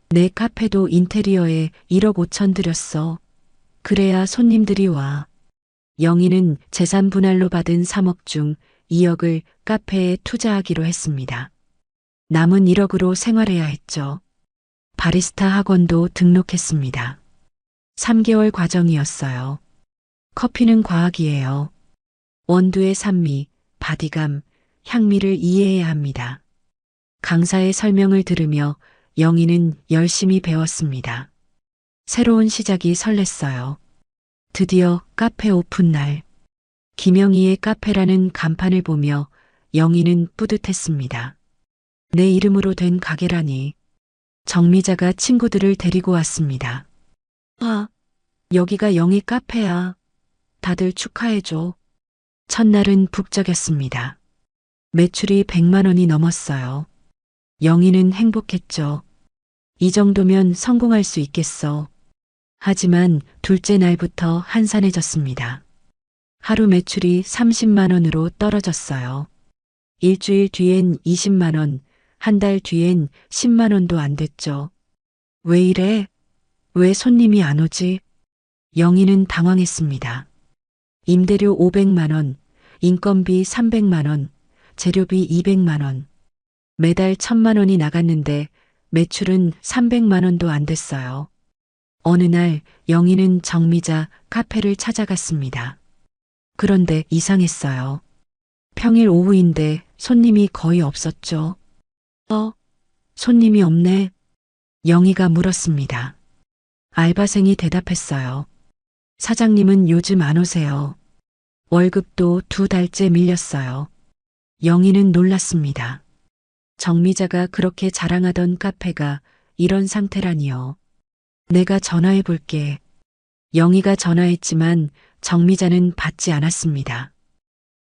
내 카페도 인테리어에 1억 5천 들였어. 그래야 손님들이 와. 영희는 재산 분할로 받은 3억 중 2억을 카페에 투자하기로 했습니다. 남은 1억으로 생활해야 했죠. 바리스타 학원도 등록했습니다. 3개월 과정이었어요. 커피는 과학이에요. 원두의 산미, 바디감, 향미를 이해해야 합니다. 강사의 설명을 들으며 영희는 열심히 배웠습니다. 새로운 시작이 설렜어요. 드디어 카페 오픈 날. 김영희의 카페라는 간판을 보며 영희는 뿌듯했습니다. 내 이름으로 된 가게라니. 정미자가 친구들을 데리고 왔습니다. 아, 여기가 영희 카페야. 다들 축하해줘. 첫날은 북적였습니다. 매출이 100만 원이 넘었어요. 영희는 행복했죠. 이 정도면 성공할 수 있겠어. 하지만 둘째 날부터 한산해졌습니다. 하루 매출이 30만 원으로 떨어졌어요. 일주일 뒤엔 20만 원, 한 달 뒤엔 10만 원도 안 됐죠. 왜 이래? 왜 손님이 안 오지? 영희는 당황했습니다. 임대료 500만 원, 인건비 300만 원, 재료비 200만 원. 매달 1000만 원이 나갔는데 매출은 300만 원도 안 됐어요. 어느 날 영희는 정미자 카페를 찾아갔습니다. 그런데 이상했어요. 평일 오후인데 손님이 거의 없었죠. 손님이 없네. 영희가 물었습니다. 알바생이 대답했어요. 사장님은 요즘 안 오세요. 월급도 2달째 밀렸어요. 영희는 놀랐습니다. 정미자가 그렇게 자랑하던 카페가 이런 상태라니요. 내가 전화해 볼게. 영희가 전화했지만 정미자는 받지 않았습니다.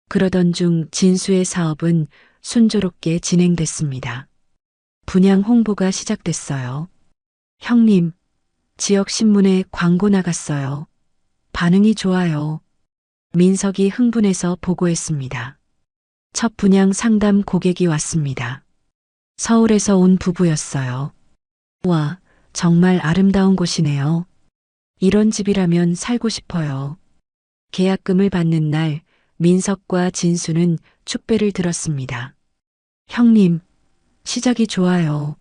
그러던 중 진수의 사업은 순조롭게 진행됐습니다. 분양 홍보가 시작됐어요. 형님, 지역 신문에 광고 나갔어요. 반응이 좋아요. 민석이 흥분해서 보고했습니다. 첫 분양 상담 고객이 왔습니다. 서울에서 온 부부였어요. 와, 정말 아름다운 곳이네요. 이런 집이라면 살고 싶어요. 계약금을 받는 날 민석과 진수는 축배를 들었습니다. 형님, 시작이 좋아요.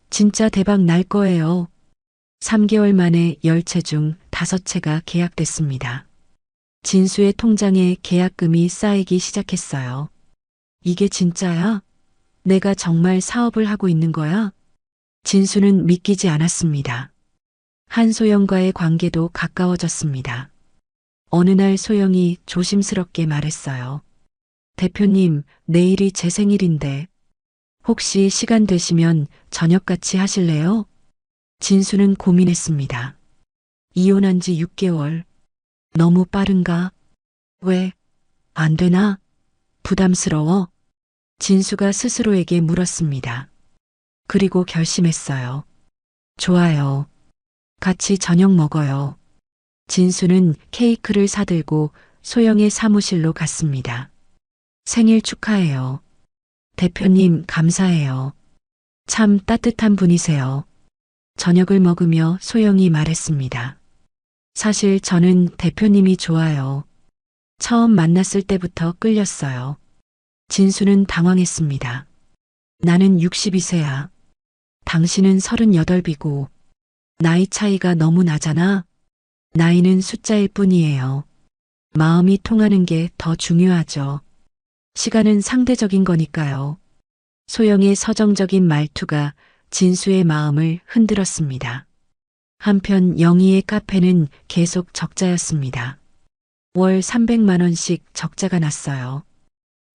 진짜 대박 날 거예요. 3개월 만에 10채 중 5채가 계약됐습니다. 진수의 통장에 계약금이 쌓이기 시작했어요. 이게 진짜야? 내가 정말 사업을 하고 있는 거야? 진수는 믿기지 않았습니다. 한소영과의 관계도 가까워졌습니다. 어느 날 소영이 조심스럽게 말했어요. 대표님, 내일이 제 생일인데 혹시 시간 되시면 저녁 같이 하실래요? 진수는 고민했습니다. 이혼한 지 6개월. 너무 빠른가? 왜? 안 되나? 부담스러워? 진수가 스스로에게 물었습니다. 그리고 결심했어요. 좋아요. 같이 저녁 먹어요. 진수는 케이크를 사들고 소영의 사무실로 갔습니다. 생일 축하해요. 대표님, 감사해요. 참 따뜻한 분이세요. 저녁을 먹으며 소영이 말했습니다. 사실 저는 대표님이 좋아요. 처음 만났을 때부터 끌렸어요. 진수는 당황했습니다. 나는 62세야. 당신은 38이고 나이 차이가 너무 나잖아. 나이는 숫자일 뿐이에요. 마음이 통하는 게 더 중요하죠. 시간은 상대적인 거니까요. 소영의 서정적인 말투가 진수의 마음을 흔들었습니다. 한편 영희의 카페는 계속 적자였습니다. 월 300만 원씩 적자가 났어요.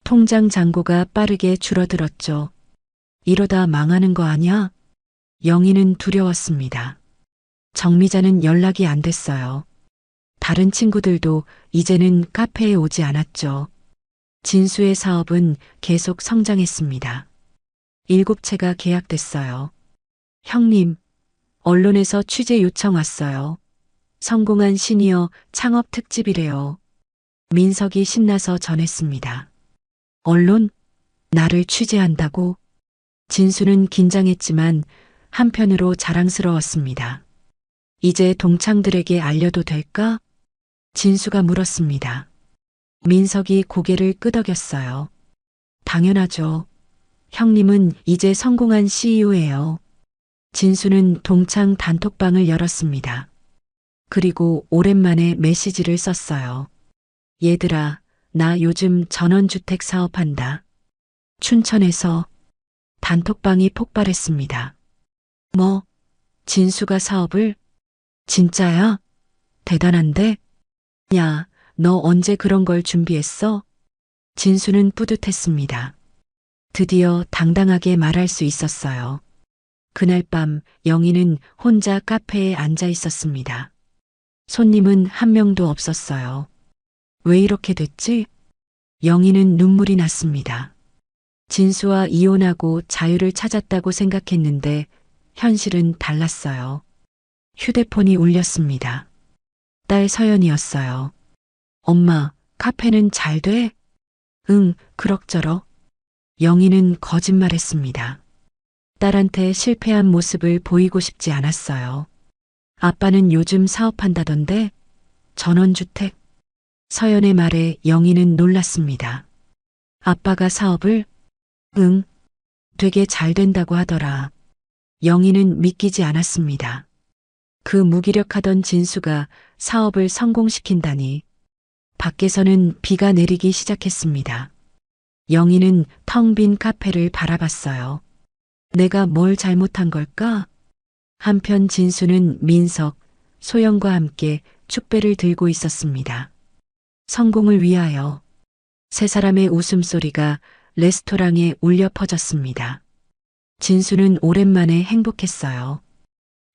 통장 잔고가 빠르게 줄어들었죠. 이러다 망하는 거 아니야? 영희는 두려웠습니다. 정미자는 연락이 안 됐어요. 다른 친구들도 이제는 카페에 오지 않았죠. 진수의 사업은 계속 성장했습니다. 7채가 계약됐어요. 형님, 언론에서 취재 요청 왔어요. 성공한 시니어 창업 특집이래요. 민석이 신나서 전했습니다. 언론? 나를 취재한다고? 진수는 긴장했지만 한편으로 자랑스러웠습니다. 이제 동창들에게 알려도 될까? 진수가 물었습니다. 민석이 고개를 끄덕였어요. 당연하죠. 형님은 이제 성공한 CEO예요. 진수는 동창 단톡방을 열었습니다. 그리고 오랜만에 메시지를 썼어요. 얘들아, 나 요즘 전원주택 사업한다. 춘천에서. 단톡방이 폭발했습니다. 뭐? 진수가 사업을? 진짜야? 대단한데? 야, 너 언제 그런 걸 준비했어? 진수는 뿌듯했습니다. 드디어 당당하게 말할 수 있었어요. 그날 밤 영희는 혼자 카페에 앉아 있었습니다. 손님은 한 명도 없었어요. 왜 이렇게 됐지? 영희는 눈물이 났습니다. 진수와 이혼하고 자유를 찾았다고 생각했는데 현실은 달랐어요. 휴대폰이 울렸습니다. 딸 서연이었어요. 엄마, 카페는 잘 돼? 응, 그럭저럭. 영희는 거짓말했습니다. 딸한테 실패한 모습을 보이고 싶지 않았어요. 아빠는 요즘 사업한다던데? 전원주택? 서연의 말에 영희는 놀랐습니다. 아빠가 사업을? 응, 되게 잘 된다고 하더라. 영희는 믿기지 않았습니다. 그 무기력하던 진수가 사업을 성공시킨다니. 밖에서는 비가 내리기 시작했습니다. 영희는 텅 빈 카페를 바라봤어요. 내가 뭘 잘못한 걸까? 한편 진수는 민석, 소영과 함께 축배를 들고 있었습니다. 성공을 위하여. 세 사람의 웃음소리가 레스토랑에 울려 퍼졌습니다. 진수는 오랜만에 행복했어요.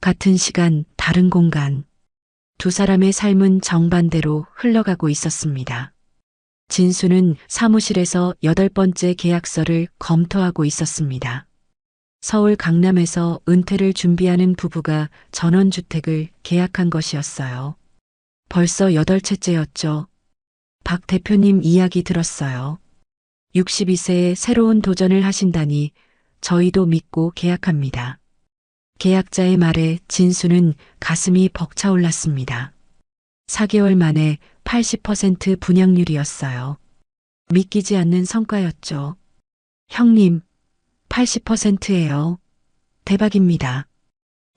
같은 시간, 다른 공간. 두 사람의 삶은 정반대로 흘러가고 있었습니다. 진수는 사무실에서 8번째 계약서를 검토하고 있었습니다. 서울 강남에서 은퇴를 준비하는 부부가 전원주택을 계약한 것이었어요. 벌써 8채째였죠. 박 대표님 이야기 들었어요. 62세에 새로운 도전을 하신다니 저희도 믿고 계약합니다. 계약자의 말에 진수는 가슴이 벅차올랐습니다. 4개월 만에 80% 분양률이었어요. 믿기지 않는 성과였죠. 형님, 80%예요. 대박입니다.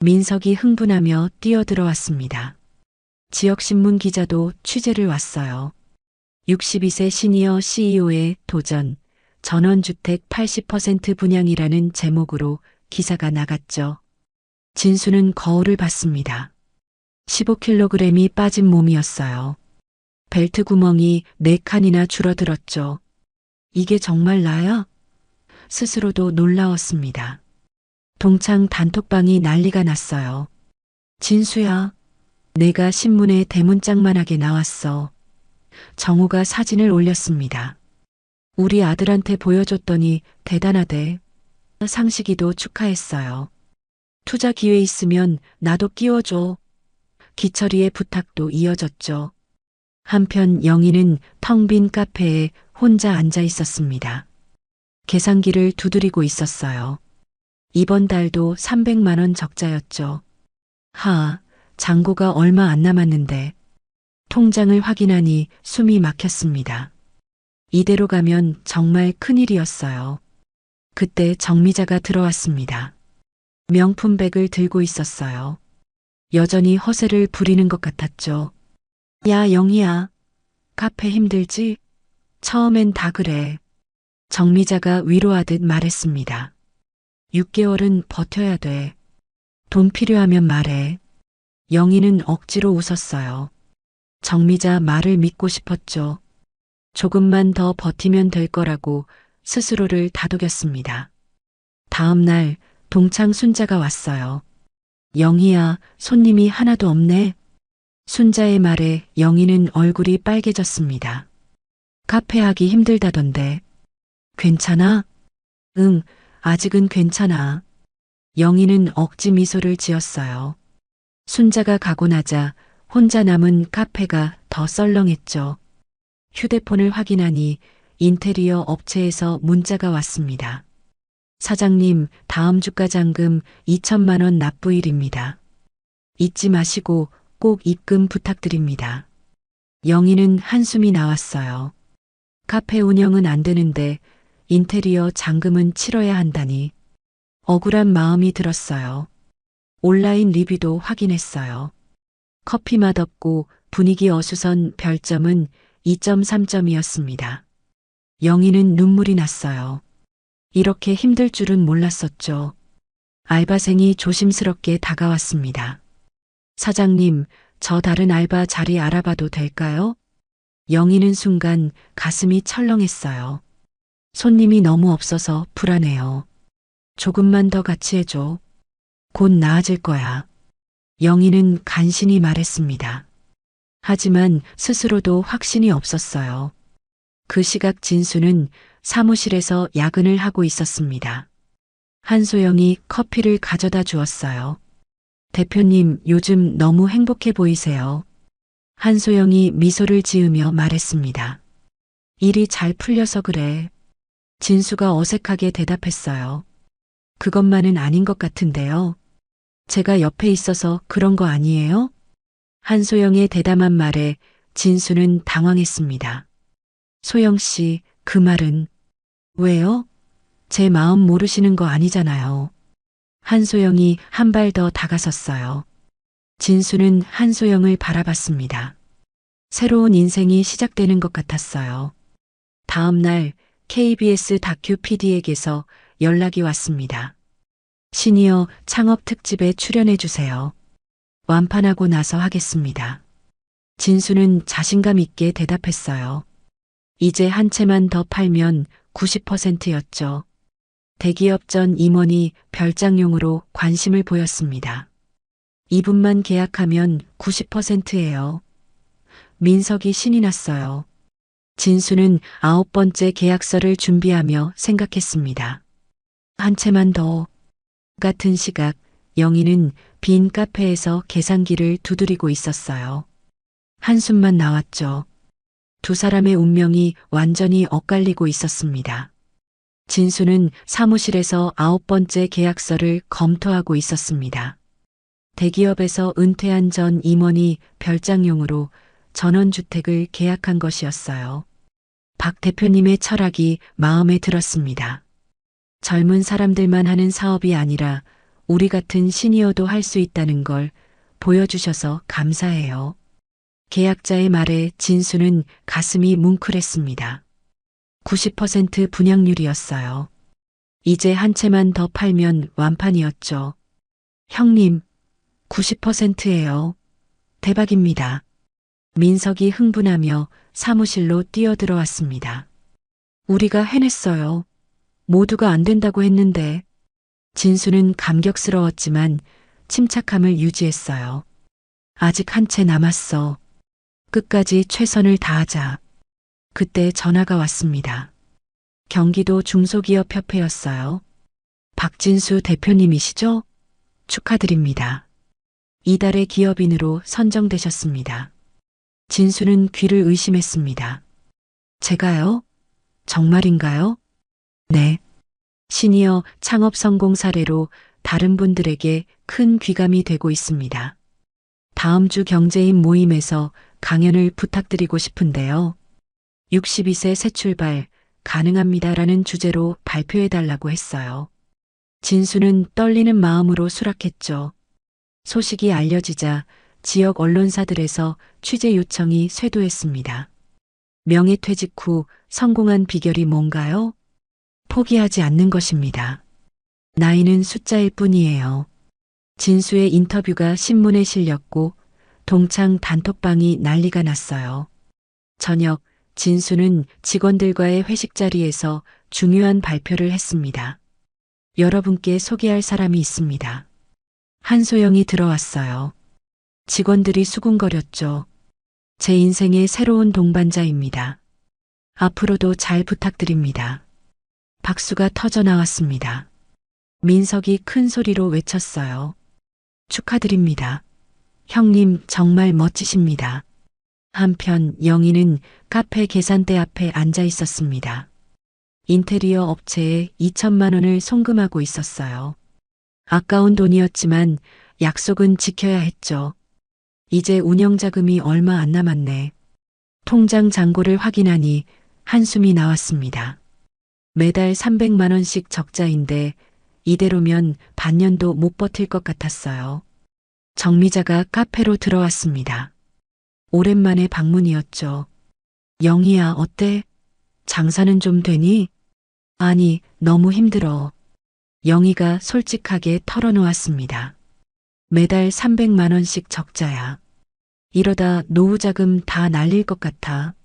민석이 흥분하며 뛰어들어왔습니다. 지역신문 기자도 취재를 왔어요. 62세 시니어 CEO의 도전, 전원주택 80% 분양이라는 제목으로 기사가 나갔죠. 진수는 거울을 봤습니다. 15kg이 빠진 몸이었어요. 벨트 구멍이 4칸이나 줄어들었죠. 이게 정말 나야? 스스로도 놀라웠습니다. 동창 단톡방이 난리가 났어요. 진수야, 내가 신문에 대문짝만하게 나왔어. 정우가 사진을 올렸습니다. 우리 아들한테 보여줬더니 대단하대. 상식이도 축하했어요. 투자 기회 있으면 나도 끼워줘. 기철이의 부탁도 이어졌죠. 한편 영희는 텅 빈 카페에 혼자 앉아 있었습니다. 계산기를 두드리고 있었어요. 이번 달도 300만 원 적자였죠. 잔고가 얼마 안 남았는데 통장을 확인하니 숨이 막혔습니다. 이대로 가면 정말 큰일이었어요. 그때 정미자가 들어왔습니다. 명품백을 들고 있었어요. 여전히 허세를 부리는 것 같았죠. 야, 영희야. 카페 힘들지? 처음엔 다 그래. 정미자가 위로하듯 말했습니다. 6개월은 버텨야 돼. 돈 필요하면 말해. 영희는 억지로 웃었어요. 정미자 말을 믿고 싶었죠. 조금만 더 버티면 될 거라고 스스로를 다독였습니다. 다음 날 동창 순자가 왔어요. 영희야, 손님이 하나도 없네. 순자의 말에 영희는 얼굴이 빨개졌습니다. 카페 하기 힘들다던데. 괜찮아? 응, 아직은 괜찮아. 영희는 억지 미소를 지었어요. 순자가 가고 나자 혼자 남은 카페가 더 썰렁했죠. 휴대폰을 확인하니 인테리어 업체에서 문자가 왔습니다. 사장님, 다음 주가 잔금 2천만 원 납부일입니다. 잊지 마시고 꼭 입금 부탁드립니다. 영희는 한숨이 나왔어요. 카페 운영은 안 되는데 인테리어 잔금은 치러야 한다니. 억울한 마음이 들었어요. 온라인 리뷰도 확인했어요. 커피 맛없고 분위기 어수선 별점은 2.3점이었습니다. 영희는 눈물이 났어요. 이렇게 힘들 줄은 몰랐었죠. 알바생이 조심스럽게 다가왔습니다. 사장님, 저 다른 알바 자리 알아봐도 될까요? 영희는 순간 가슴이 철렁했어요. 손님이 너무 없어서 불안해요. 조금만 더 같이 해줘. 곧 나아질 거야. 영희는 간신히 말했습니다. 하지만 스스로도 확신이 없었어요. 그 시각 진수는 사무실에서 야근을 하고 있었습니다. 한소영이 커피를 가져다 주었어요. 대표님, 요즘 너무 행복해 보이세요. 한소영이 미소를 지으며 말했습니다. 일이 잘 풀려서 그래. 진수가 어색하게 대답했어요. 그것만은 아닌 것 같은데요. 제가 옆에 있어서 그런 거 아니에요? 한소영의 대담한 말에 진수는 당황했습니다. 소영 씨, 그 말은 왜요? 제 마음 모르시는 거 아니잖아요. 한소영이 한 발 더 다가섰어요. 진수는 한소영을 바라봤습니다. 새로운 인생이 시작되는 것 같았어요. 다음 날 KBS 다큐 PD에게서 연락이 왔습니다. 시니어 창업 특집에 출연해 주세요. 완판하고 나서 하겠습니다. 진수는 자신감 있게 대답했어요. 이제 한 채만 더 팔면 90%였죠. 대기업 전 임원이 별장용으로 관심을 보였습니다. 이분만 계약하면 90%예요. 민석이 신이 났어요. 진수는 9번째 계약서를 준비하며 생각했습니다. 한 채만 더. 같은 시각 영희는 빈 카페에서 계산기를 두드리고 있었어요. 한숨만 나왔죠. 두 사람의 운명이 완전히 엇갈리고 있었습니다. 진수는 사무실에서 9번째 계약서를 검토하고 있었습니다. 대기업에서 은퇴한 전 임원이 별장용으로 전원주택을 계약한 것이었어요. 박 대표님의 철학이 마음에 들었습니다. 젊은 사람들만 하는 사업이 아니라 우리 같은 시니어도 할 수 있다는 걸 보여주셔서 감사해요. 계약자의 말에 진수는 가슴이 뭉클했습니다. 90% 분양률이었어요. 이제 한 채만 더 팔면 완판이었죠. 형님, 90%예요. 대박입니다. 민석이 흥분하며 사무실로 뛰어들어왔습니다. 우리가 해냈어요. 모두가 안 된다고 했는데. 진수는 감격스러웠지만 침착함을 유지했어요. 아직 한 채 남았어. 끝까지 최선을 다하자. 그때 전화가 왔습니다. 경기도 중소기업협회였어요. 박진수 대표님이시죠? 축하드립니다. 이달의 기업인으로 선정되셨습니다. 진수는 귀를 의심했습니다. 제가요? 정말인가요? 네. 시니어 창업 성공 사례로 다른 분들에게 큰 귀감이 되고 있습니다. 다음 주 경제인 모임에서 강연을 부탁드리고 싶은데요. 62세 새 출발 가능합니다라는 주제로 발표해달라고 했어요. 진수는 떨리는 마음으로 수락했죠. 소식이 알려지자 지역 언론사들에서 취재 요청이 쇄도했습니다. 명예퇴직 후 성공한 비결이 뭔가요? 포기하지 않는 것입니다. 나이는 숫자일 뿐이에요. 진수의 인터뷰가 신문에 실렸고 동창 단톡방이 난리가 났어요. 저녁 진수는 직원들과의 회식 자리에서 중요한 발표를 했습니다. 여러분께 소개할 사람이 있습니다. 한소영이 들어왔어요. 직원들이 수군거렸죠. 제 인생의 새로운 동반자입니다. 앞으로도 잘 부탁드립니다. 박수가 터져 나왔습니다. 민석이 큰 소리로 외쳤어요. 축하드립니다. 형님 정말 멋지십니다. 한편 영희는 카페 계산대 앞에 앉아 있었습니다. 인테리어 업체에 2천만 원을 송금하고 있었어요. 아까운 돈이었지만 약속은 지켜야 했죠. 이제 운영자금이 얼마 안 남았네. 통장 잔고를 확인하니 한숨이 나왔습니다. 매달 300만 원씩 적자인데 이대로면 반년도 못 버틸 것 같았어요. 정미자가 카페로 들어왔습니다. 오랜만에 방문이었죠. 영희야, 어때? 장사는 좀 되니? 아니, 너무 힘들어. 영희가 솔직하게 털어놓았습니다. 매달 300만 원씩 적자야. 이러다 노후자금 다 날릴 것 같아.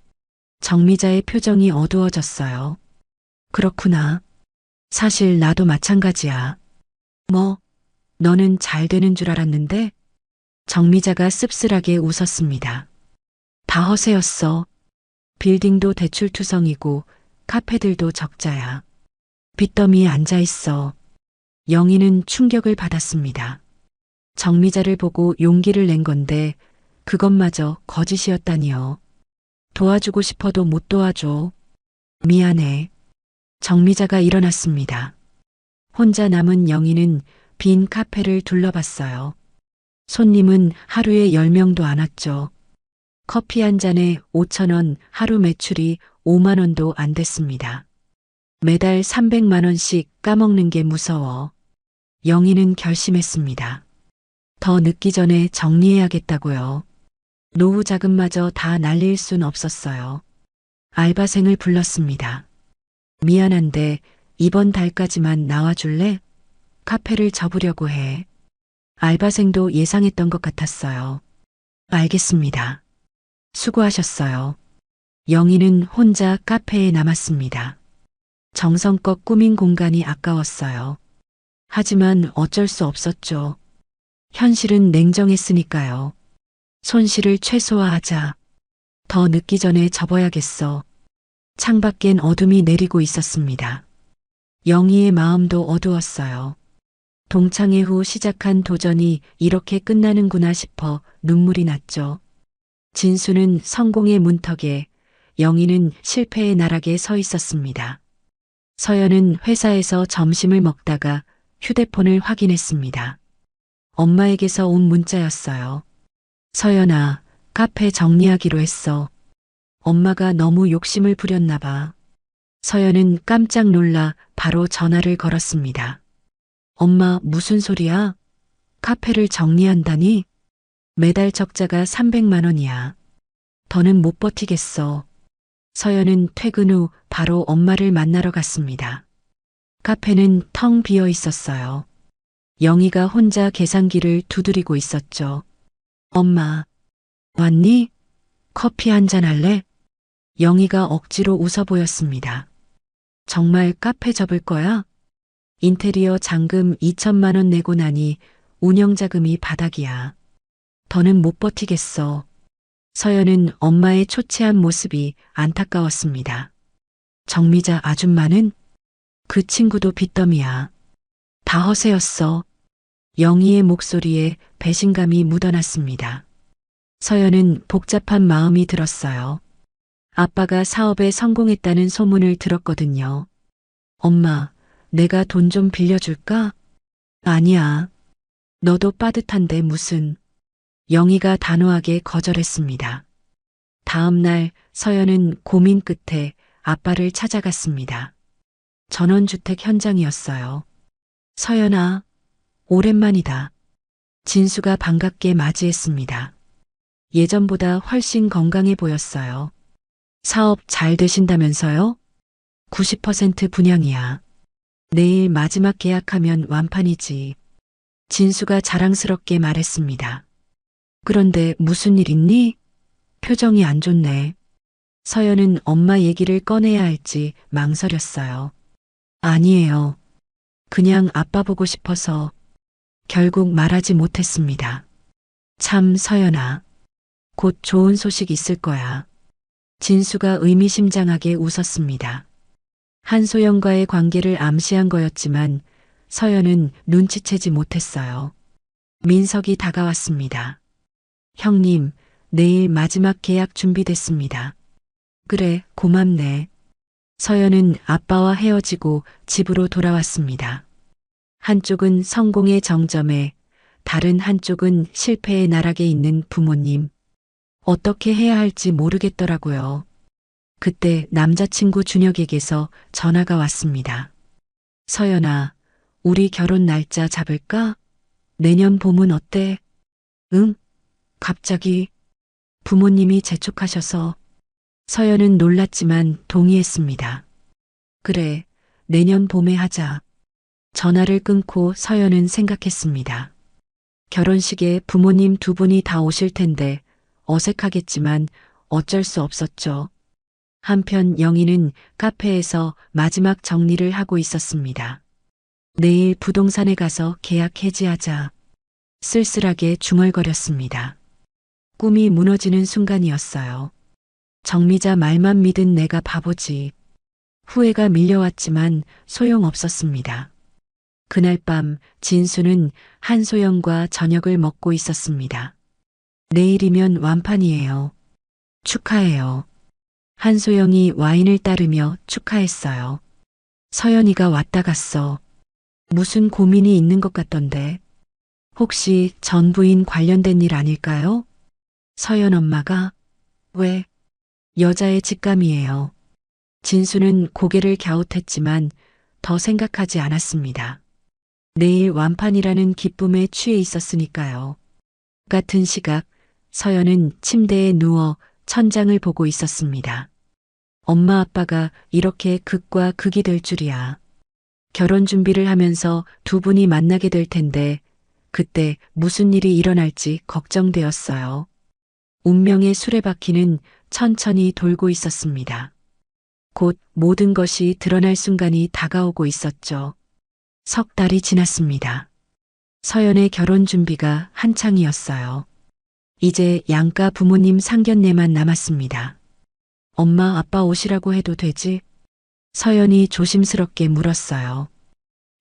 정미자의 표정이 어두워졌어요. 그렇구나. 사실 나도 마찬가지야. 뭐, 너는 잘 되는 줄 알았는데? 정미자가 씁쓸하게 웃었습니다. 다 허세였어. 빌딩도 대출투성이고 카페들도 적자야. 빚더미에 앉아있어. 영희는 충격을 받았습니다. 정미자를 보고 용기를 낸 건데 그것마저 거짓이었다니요. 도와주고 싶어도 못 도와줘. 미안해. 정미자가 일어났습니다. 혼자 남은 영희는 빈 카페를 둘러봤어요. 손님은 하루에 10명도 안 왔죠. 커피 한 잔에 5천 원, 하루 매출이 5만 원도 안 됐습니다. 매달 300만 원씩 까먹는 게 무서워. 영희는 결심했습니다. 더 늦기 전에 정리해야겠다고요. 노후 자금마저 다 날릴 순 없었어요. 알바생을 불렀습니다. 미안한데 이번 달까지만 나와줄래? 카페를 접으려고 해. 알바생도 예상했던 것 같았어요. 알겠습니다. 수고하셨어요. 영희는 혼자 카페에 남았습니다. 정성껏 꾸민 공간이 아까웠어요. 하지만 어쩔 수 없었죠. 현실은 냉정했으니까요. 손실을 최소화하자. 더 늦기 전에 접어야겠어. 창밖엔 어둠이 내리고 있었습니다. 영희의 마음도 어두웠어요. 동창회 후 시작한 도전이 이렇게 끝나는구나 싶어 눈물이 났죠. 진수는 성공의 문턱에, 영희는 실패의 나락에 서 있었습니다. 서연은 회사에서 점심을 먹다가 휴대폰을 확인했습니다. 엄마에게서 온 문자였어요. 서연아, 카페 정리하기로 했어. 엄마가 너무 욕심을 부렸나 봐. 서연은 깜짝 놀라 바로 전화를 걸었습니다. 엄마, 무슨 소리야? 카페를 정리한다니? 매달 적자가 300만 원이야. 더는 못 버티겠어. 서연은 퇴근 후 바로 엄마를 만나러 갔습니다. 카페는 텅 비어 있었어요. 영희가 혼자 계산기를 두드리고 있었죠. 엄마, 왔니? 커피 한잔 할래? 영희가 억지로 웃어 보였습니다. 정말 카페 접을 거야? 인테리어 잔금 2천만 원 내고 나니 운영자금이 바닥이야. 더는 못 버티겠어. 서연은 엄마의 초췌한 모습이 안타까웠습니다. 정미자 아줌마는? 그 친구도 빚더미야. 다 허세였어. 영희의 목소리에 배신감이 묻어났습니다. 서연은 복잡한 마음이 들었어요. 아빠가 사업에 성공했다는 소문을 들었거든요. 엄마, 내가 돈 좀 빌려줄까? 아니야. 너도 빠듯한데 무슨. 영희가 단호하게 거절했습니다. 다음 날 서연은 고민 끝에 아빠를 찾아갔습니다. 전원주택 현장이었어요. 서연아, 오랜만이다. 진수가 반갑게 맞이했습니다. 예전보다 훨씬 건강해 보였어요. 사업 잘 되신다면서요? 90% 분양이야. 내일 마지막 계약하면 완판이지. 진수가 자랑스럽게 말했습니다. 그런데 무슨 일 있니? 표정이 안 좋네. 서연은 엄마 얘기를 꺼내야 할지 망설였어요. 아니에요. 그냥 아빠 보고 싶어서 결국 말하지 못했습니다. 참 서연아. 곧 좋은 소식 있을 거야. 진수가 의미심장하게 웃었습니다. 한소영과의 관계를 암시한 거였지만 서연은 눈치채지 못했어요. 민석이 다가왔습니다. 형님, 내일 마지막 계약 준비됐습니다. 그래, 고맙네. 서연은 아빠와 헤어지고 집으로 돌아왔습니다. 한쪽은 성공의 정점에 다른 한쪽은 실패의 나락에 있는 부모님. 어떻게 해야 할지 모르겠더라고요. 그때 남자친구 준혁에게서 전화가 왔습니다. 서연아, 우리 결혼 날짜 잡을까? 내년 봄은 어때? 응? 갑자기 부모님이 재촉하셔서 서연은 놀랐지만 동의했습니다. 그래, 내년 봄에 하자. 전화를 끊고 서연은 생각했습니다. 결혼식에 부모님 두 분이 다 오실 텐데 어색하겠지만 어쩔 수 없었죠. 한편 영희는 카페에서 마지막 정리를 하고 있었습니다. 내일 부동산에 가서 계약 해지하자. 쓸쓸하게 중얼거렸습니다. 꿈이 무너지는 순간이었어요. 정미자 말만 믿은 내가 바보지. 후회가 밀려왔지만 소용없었습니다. 그날 밤 진수는 한소영과 저녁을 먹고 있었습니다. 내일이면 완판이에요. 축하해요. 한소영이 와인을 따르며 축하했어요. 서연이가 왔다 갔어. 무슨 고민이 있는 것 같던데. 혹시 전 부인 관련된 일 아닐까요? 서연 엄마가? 왜? 여자의 직감이에요. 진수는 고개를 갸웃했지만 더 생각하지 않았습니다. 내일 완판이라는 기쁨에 취해 있었으니까요. 같은 시각 서연은 침대에 누워 천장을 보고 있었습니다. 엄마 아빠가 이렇게 극과 극이 될 줄이야. 결혼 준비를 하면서 두 분이 만나게 될 텐데 그때 무슨 일이 일어날지 걱정되었어요. 운명의 수레바퀴는 천천히 돌고 있었습니다. 곧 모든 것이 드러날 순간이 다가오고 있었죠. 석 달이 지났습니다. 서연의 결혼 준비가 한창이었어요. 이제 양가 부모님 상견례만 남았습니다. 엄마 아빠 오시라고 해도 되지? 서연이 조심스럽게 물었어요.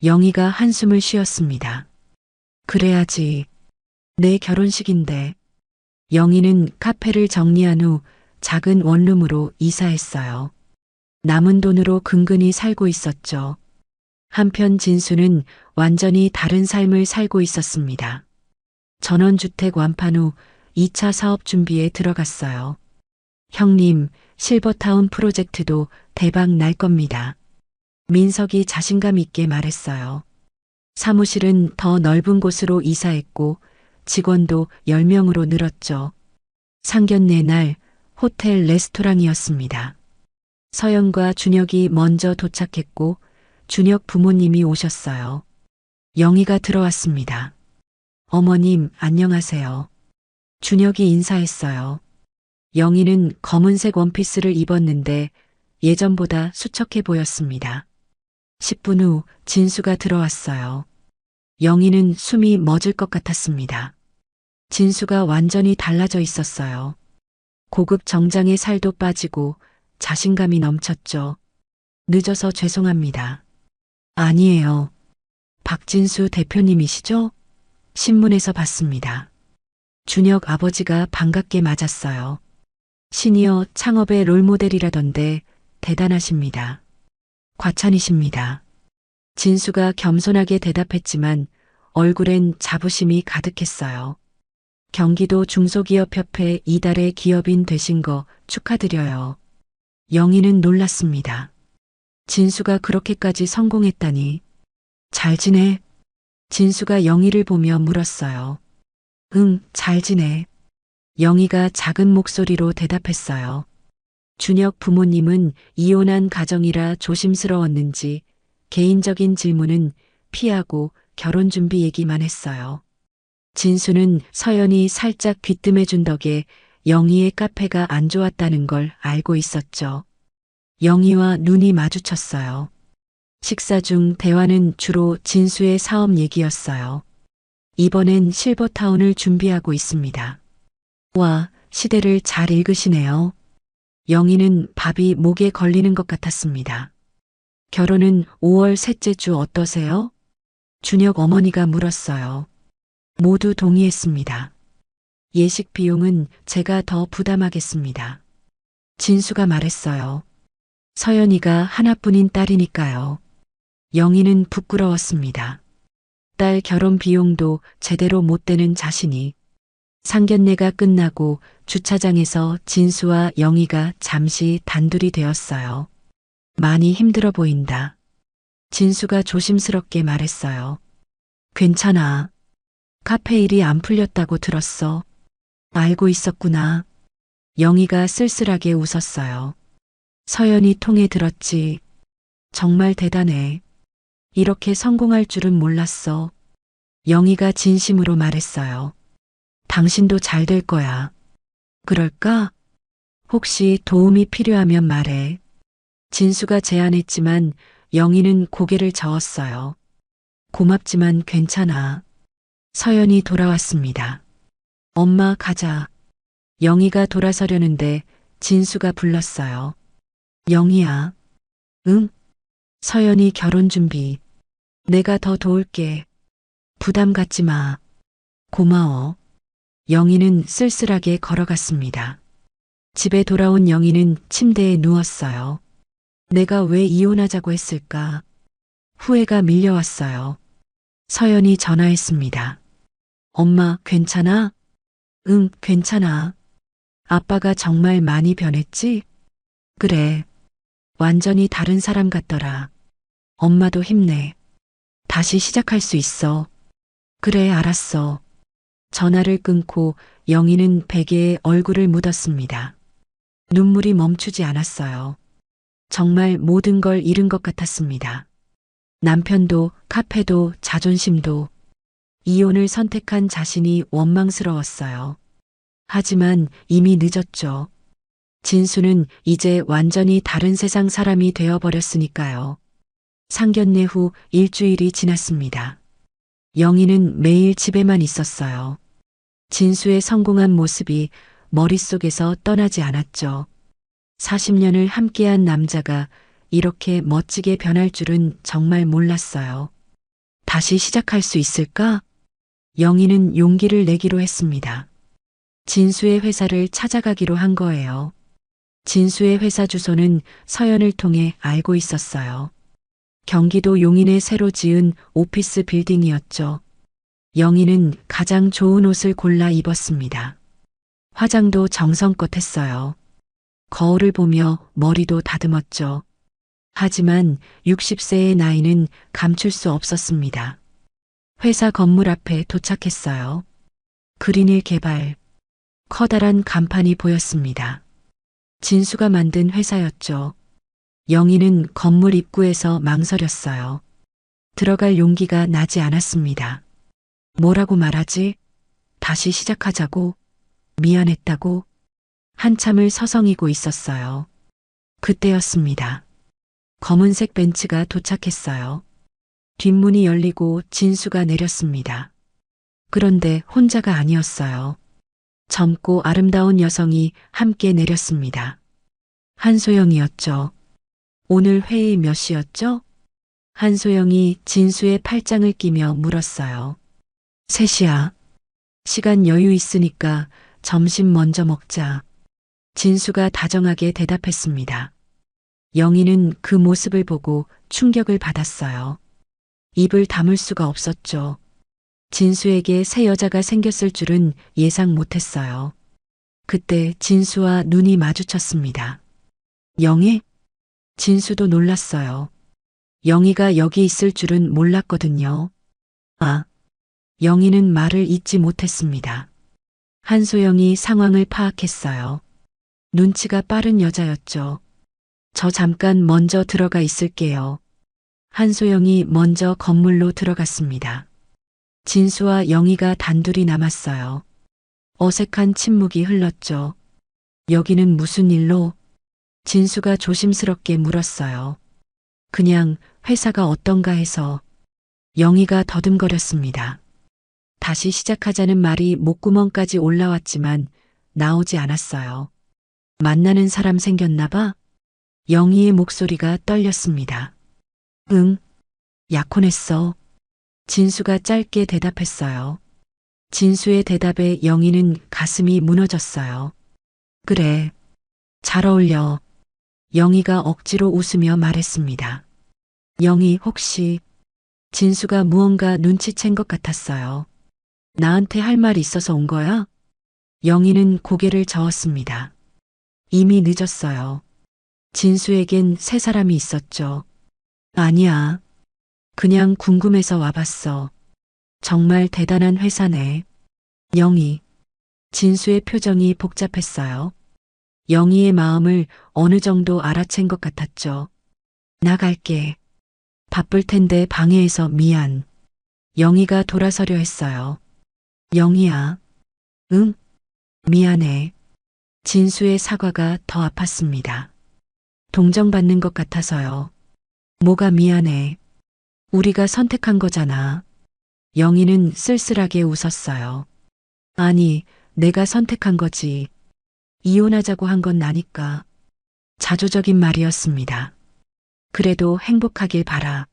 영희가 한숨을 쉬었습니다. 그래야지. 내 결혼식인데. 영희는 카페를 정리한 후 작은 원룸으로 이사했어요. 남은 돈으로 근근히 살고 있었죠. 한편 진수는 완전히 다른 삶을 살고 있었습니다. 전원주택 완판 후 2차 사업 준비에 들어갔어요. 형님, 실버타운 프로젝트도 대박 날 겁니다. 민석이 자신감 있게 말했어요. 사무실은 더 넓은 곳으로 이사했고 직원도 10명으로 늘었죠. 상견례 날 호텔 레스토랑이었습니다. 서연과 준혁이 먼저 도착했고 준혁 부모님이 오셨어요. 영희가 들어왔습니다. 어머님, 안녕하세요. 준혁이 인사했어요. 영희는 검은색 원피스를 입었는데 예전보다 수척해 보였습니다. 10분 후 진수가 들어왔어요. 영희는 숨이 멎을 것 같았습니다. 진수가 완전히 달라져 있었어요. 고급 정장의 살도 빠지고 자신감이 넘쳤죠. 늦어서 죄송합니다. 아니에요. 박진수 대표님이시죠? 신문에서 봤습니다. 준혁 아버지가 반갑게 맞았어요. 시니어 창업의 롤모델이라던데 대단하십니다. 과찬이십니다. 진수가 겸손하게 대답했지만 얼굴엔 자부심이 가득했어요. 경기도 중소기업협회 이달의 기업인 되신 거 축하드려요. 영희는 놀랐습니다. 진수가 그렇게까지 성공했다니. 잘 지내? 진수가 영희를 보며 물었어요. 응, 잘 지내. 영희가 작은 목소리로 대답했어요. 준혁 부모님은 이혼한 가정이라 조심스러웠는지 개인적인 질문은 피하고 결혼 준비 얘기만 했어요. 진수는 서연이 살짝 귀뜸해준 덕에 영희의 카페가 안 좋았다는 걸 알고 있었죠. 영희와 눈이 마주쳤어요. 식사 중 대화는 주로 진수의 사업 얘기였어요. 이번엔 실버타운을 준비하고 있습니다. 와, 시대를 잘 읽으시네요. 영희는 밥이 목에 걸리는 것 같았습니다. 결혼은 5월 셋째 주 어떠세요? 준혁 어머니가 물었어요. 모두 동의했습니다. 예식 비용은 제가 더 부담하겠습니다. 진수가 말했어요. 서연이가 하나뿐인 딸이니까요. 영희는 부끄러웠습니다. 딸 결혼 비용도 제대로 못 대는 자신이. 상견례가 끝나고 주차장에서 진수와 영희가 잠시 단둘이 되었어요. 많이 힘들어 보인다. 진수가 조심스럽게 말했어요. 괜찮아. 카페 일이 안 풀렸다고 들었어. 알고 있었구나. 영희가 쓸쓸하게 웃었어요. 서연이 통에 들었지. 정말 대단해. 이렇게 성공할 줄은 몰랐어. 영희가 진심으로 말했어요. 당신도 잘 될 거야. 그럴까? 혹시 도움이 필요하면 말해. 진수가 제안했지만 영희는 고개를 저었어요. 고맙지만 괜찮아. 서연이 돌아왔습니다. 엄마 가자. 영희가 돌아서려는데 진수가 불렀어요. 영희야. 응? 서연이 결혼 준비. 내가 더 도울게. 부담 갖지 마. 고마워. 영희는 쓸쓸하게 걸어갔습니다. 집에 돌아온 영희는 침대에 누웠어요. 내가 왜 이혼하자고 했을까? 후회가 밀려왔어요. 서연이 전화했습니다. 엄마, 괜찮아? 응, 괜찮아. 아빠가 정말 많이 변했지? 그래. 완전히 다른 사람 같더라. 엄마도 힘내. 다시 시작할 수 있어. 그래, 알았어. 전화를 끊고 영희는 베개에 얼굴을 묻었습니다. 눈물이 멈추지 않았어요. 정말 모든 걸 잃은 것 같았습니다. 남편도, 카페도, 자존심도. 이혼을 선택한 자신이 원망스러웠어요. 하지만 이미 늦었죠. 진수는 이제 완전히 다른 세상 사람이 되어버렸으니까요. 상견례 후 일주일이 지났습니다. 영희는 매일 집에만 있었어요. 진수의 성공한 모습이 머릿속에서 떠나지 않았죠. 40년을 함께한 남자가 이렇게 멋지게 변할 줄은 정말 몰랐어요. 다시 시작할 수 있을까? 영희는 용기를 내기로 했습니다. 진수의 회사를 찾아가기로 한 거예요. 진수의 회사 주소는 서연을 통해 알고 있었어요. 경기도 용인에 새로 지은 오피스 빌딩이었죠. 영희는 가장 좋은 옷을 골라 입었습니다. 화장도 정성껏 했어요. 거울을 보며 머리도 다듬었죠. 하지만 60세의 나이는 감출 수 없었습니다. 회사 건물 앞에 도착했어요. 그린힐 개발. 커다란 간판이 보였습니다. 진수가 만든 회사였죠. 영희는 건물 입구에서 망설였어요. 들어갈 용기가 나지 않았습니다. 뭐라고 말하지? 다시 시작하자고? 미안했다고? 한참을 서성이고 있었어요. 그때였습니다. 검은색 벤츠가 도착했어요. 뒷문이 열리고 진수가 내렸습니다. 그런데 혼자가 아니었어요. 젊고 아름다운 여성이 함께 내렸습니다. 한소영이었죠. 오늘 회의 몇 시였죠? 한소영이 진수의 팔짱을 끼며 물었어요. 3시야. 시간 여유 있으니까 점심 먼저 먹자. 진수가 다정하게 대답했습니다. 영희는 그 모습을 보고 충격을 받았어요. 입을 다물 수가 없었죠. 진수에게 새 여자가 생겼을 줄은 예상 못했어요. 그때 진수와 눈이 마주쳤습니다. 영희? 진수도 놀랐어요. 영희가 여기 있을 줄은 몰랐거든요. 아, 영희는 말을 잇지 못했습니다. 한소영이 상황을 파악했어요. 눈치가 빠른 여자였죠. 저 잠깐 먼저 들어가 있을게요. 한소영이 먼저 건물로 들어갔습니다. 진수와 영희가 단둘이 남았어요. 어색한 침묵이 흘렀죠. 여기는 무슨 일로? 진수가 조심스럽게 물었어요. 그냥 회사가 어떤가 해서. 영희가 더듬거렸습니다. 다시 시작하자는 말이 목구멍까지 올라왔지만 나오지 않았어요. 만나는 사람 생겼나 봐? 영희의 목소리가 떨렸습니다. 응, 약혼했어. 진수가 짧게 대답했어요. 진수의 대답에 영희는 가슴이 무너졌어요. 그래, 잘 어울려. 영희가 억지로 웃으며 말했습니다. 영희 혹시 진수가 무언가 눈치챈 것 같았어요. 나한테 할 말 있어서 온 거야? 영희는 고개를 저었습니다. 이미 늦었어요. 진수에겐 새 사람이 있었죠. 아니야. 그냥 궁금해서 와봤어. 정말 대단한 회사네. 영희. 진수의 표정이 복잡했어요. 영희의 마음을 어느 정도 알아챈 것 같았죠. 나갈게. 바쁠 텐데 방해해서 미안. 영희가 돌아서려 했어요. 영희야. 응? 미안해. 진수의 사과가 더 아팠습니다. 동정받는 것 같아서요. 뭐가 미안해. 우리가 선택한 거잖아. 영희는 쓸쓸하게 웃었어요. 아니, 내가 선택한 거지. 이혼하자고 한 건 나니까. 자조적인 말이었습니다. 그래도 행복하길 바라.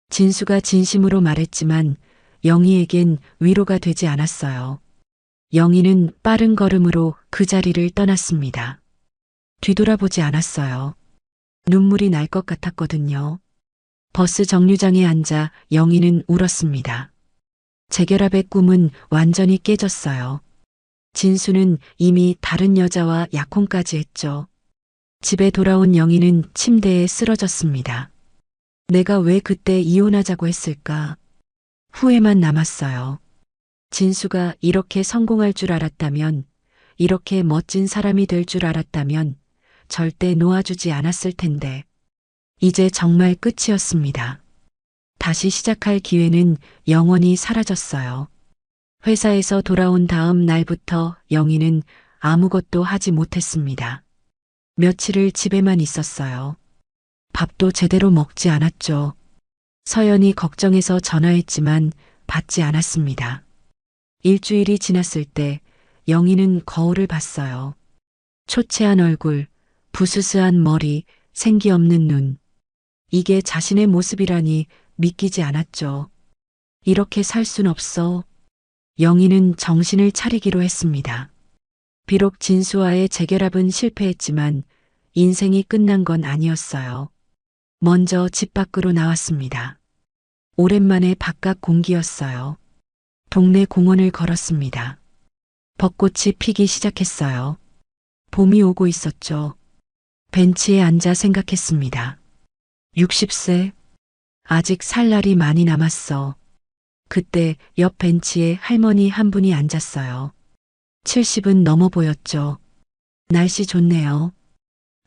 진수가 진심으로 말했지만 영희에겐 위로가 되지 않았어요. 영희는 빠른 걸음으로 그 자리를 떠났습니다. 뒤돌아보지 않았어요. 눈물이 날 것 같았거든요. 버스 정류장에 앉아 영희는 울었습니다. 재결합의 꿈은 완전히 깨졌어요. 진수는 이미 다른 여자와 약혼까지 했죠. 집에 돌아온 영희는 침대에 쓰러졌습니다. 내가 왜 그때 이혼하자고 했을까? 후회만 남았어요. 진수가 이렇게 성공할 줄 알았다면, 이렇게 멋진 사람이 될 줄 알았다면 절대 놓아주지 않았을 텐데. 이제 정말 끝이었습니다. 다시 시작할 기회는 영원히 사라졌어요. 회사에서 돌아온 다음 날부터 영희는 아무것도 하지 못했습니다. 며칠을 집에만 있었어요. 밥도 제대로 먹지 않았죠. 서연이 걱정해서 전화했지만 받지 않았습니다. 일주일이 지났을 때 영희는 거울을 봤어요. 초췌한 얼굴, 부스스한 머리, 생기 없는 눈. 이게 자신의 모습이라니 믿기지 않았죠. 이렇게 살 순 없어. 영희는 정신을 차리기로 했습니다. 비록 진수와의 재결합은 실패했지만 인생이 끝난 건 아니었어요. 먼저 집 밖으로 나왔습니다. 오랜만에 바깥 공기였어요. 동네 공원을 걸었습니다. 벚꽃이 피기 시작했어요. 봄이 오고 있었죠. 벤치에 앉아 생각했습니다. 60세? 아직 살 날이 많이 남았어. 그때 옆 벤치에 할머니 한 분이 앉았어요. 70은 넘어 보였죠. 날씨 좋네요.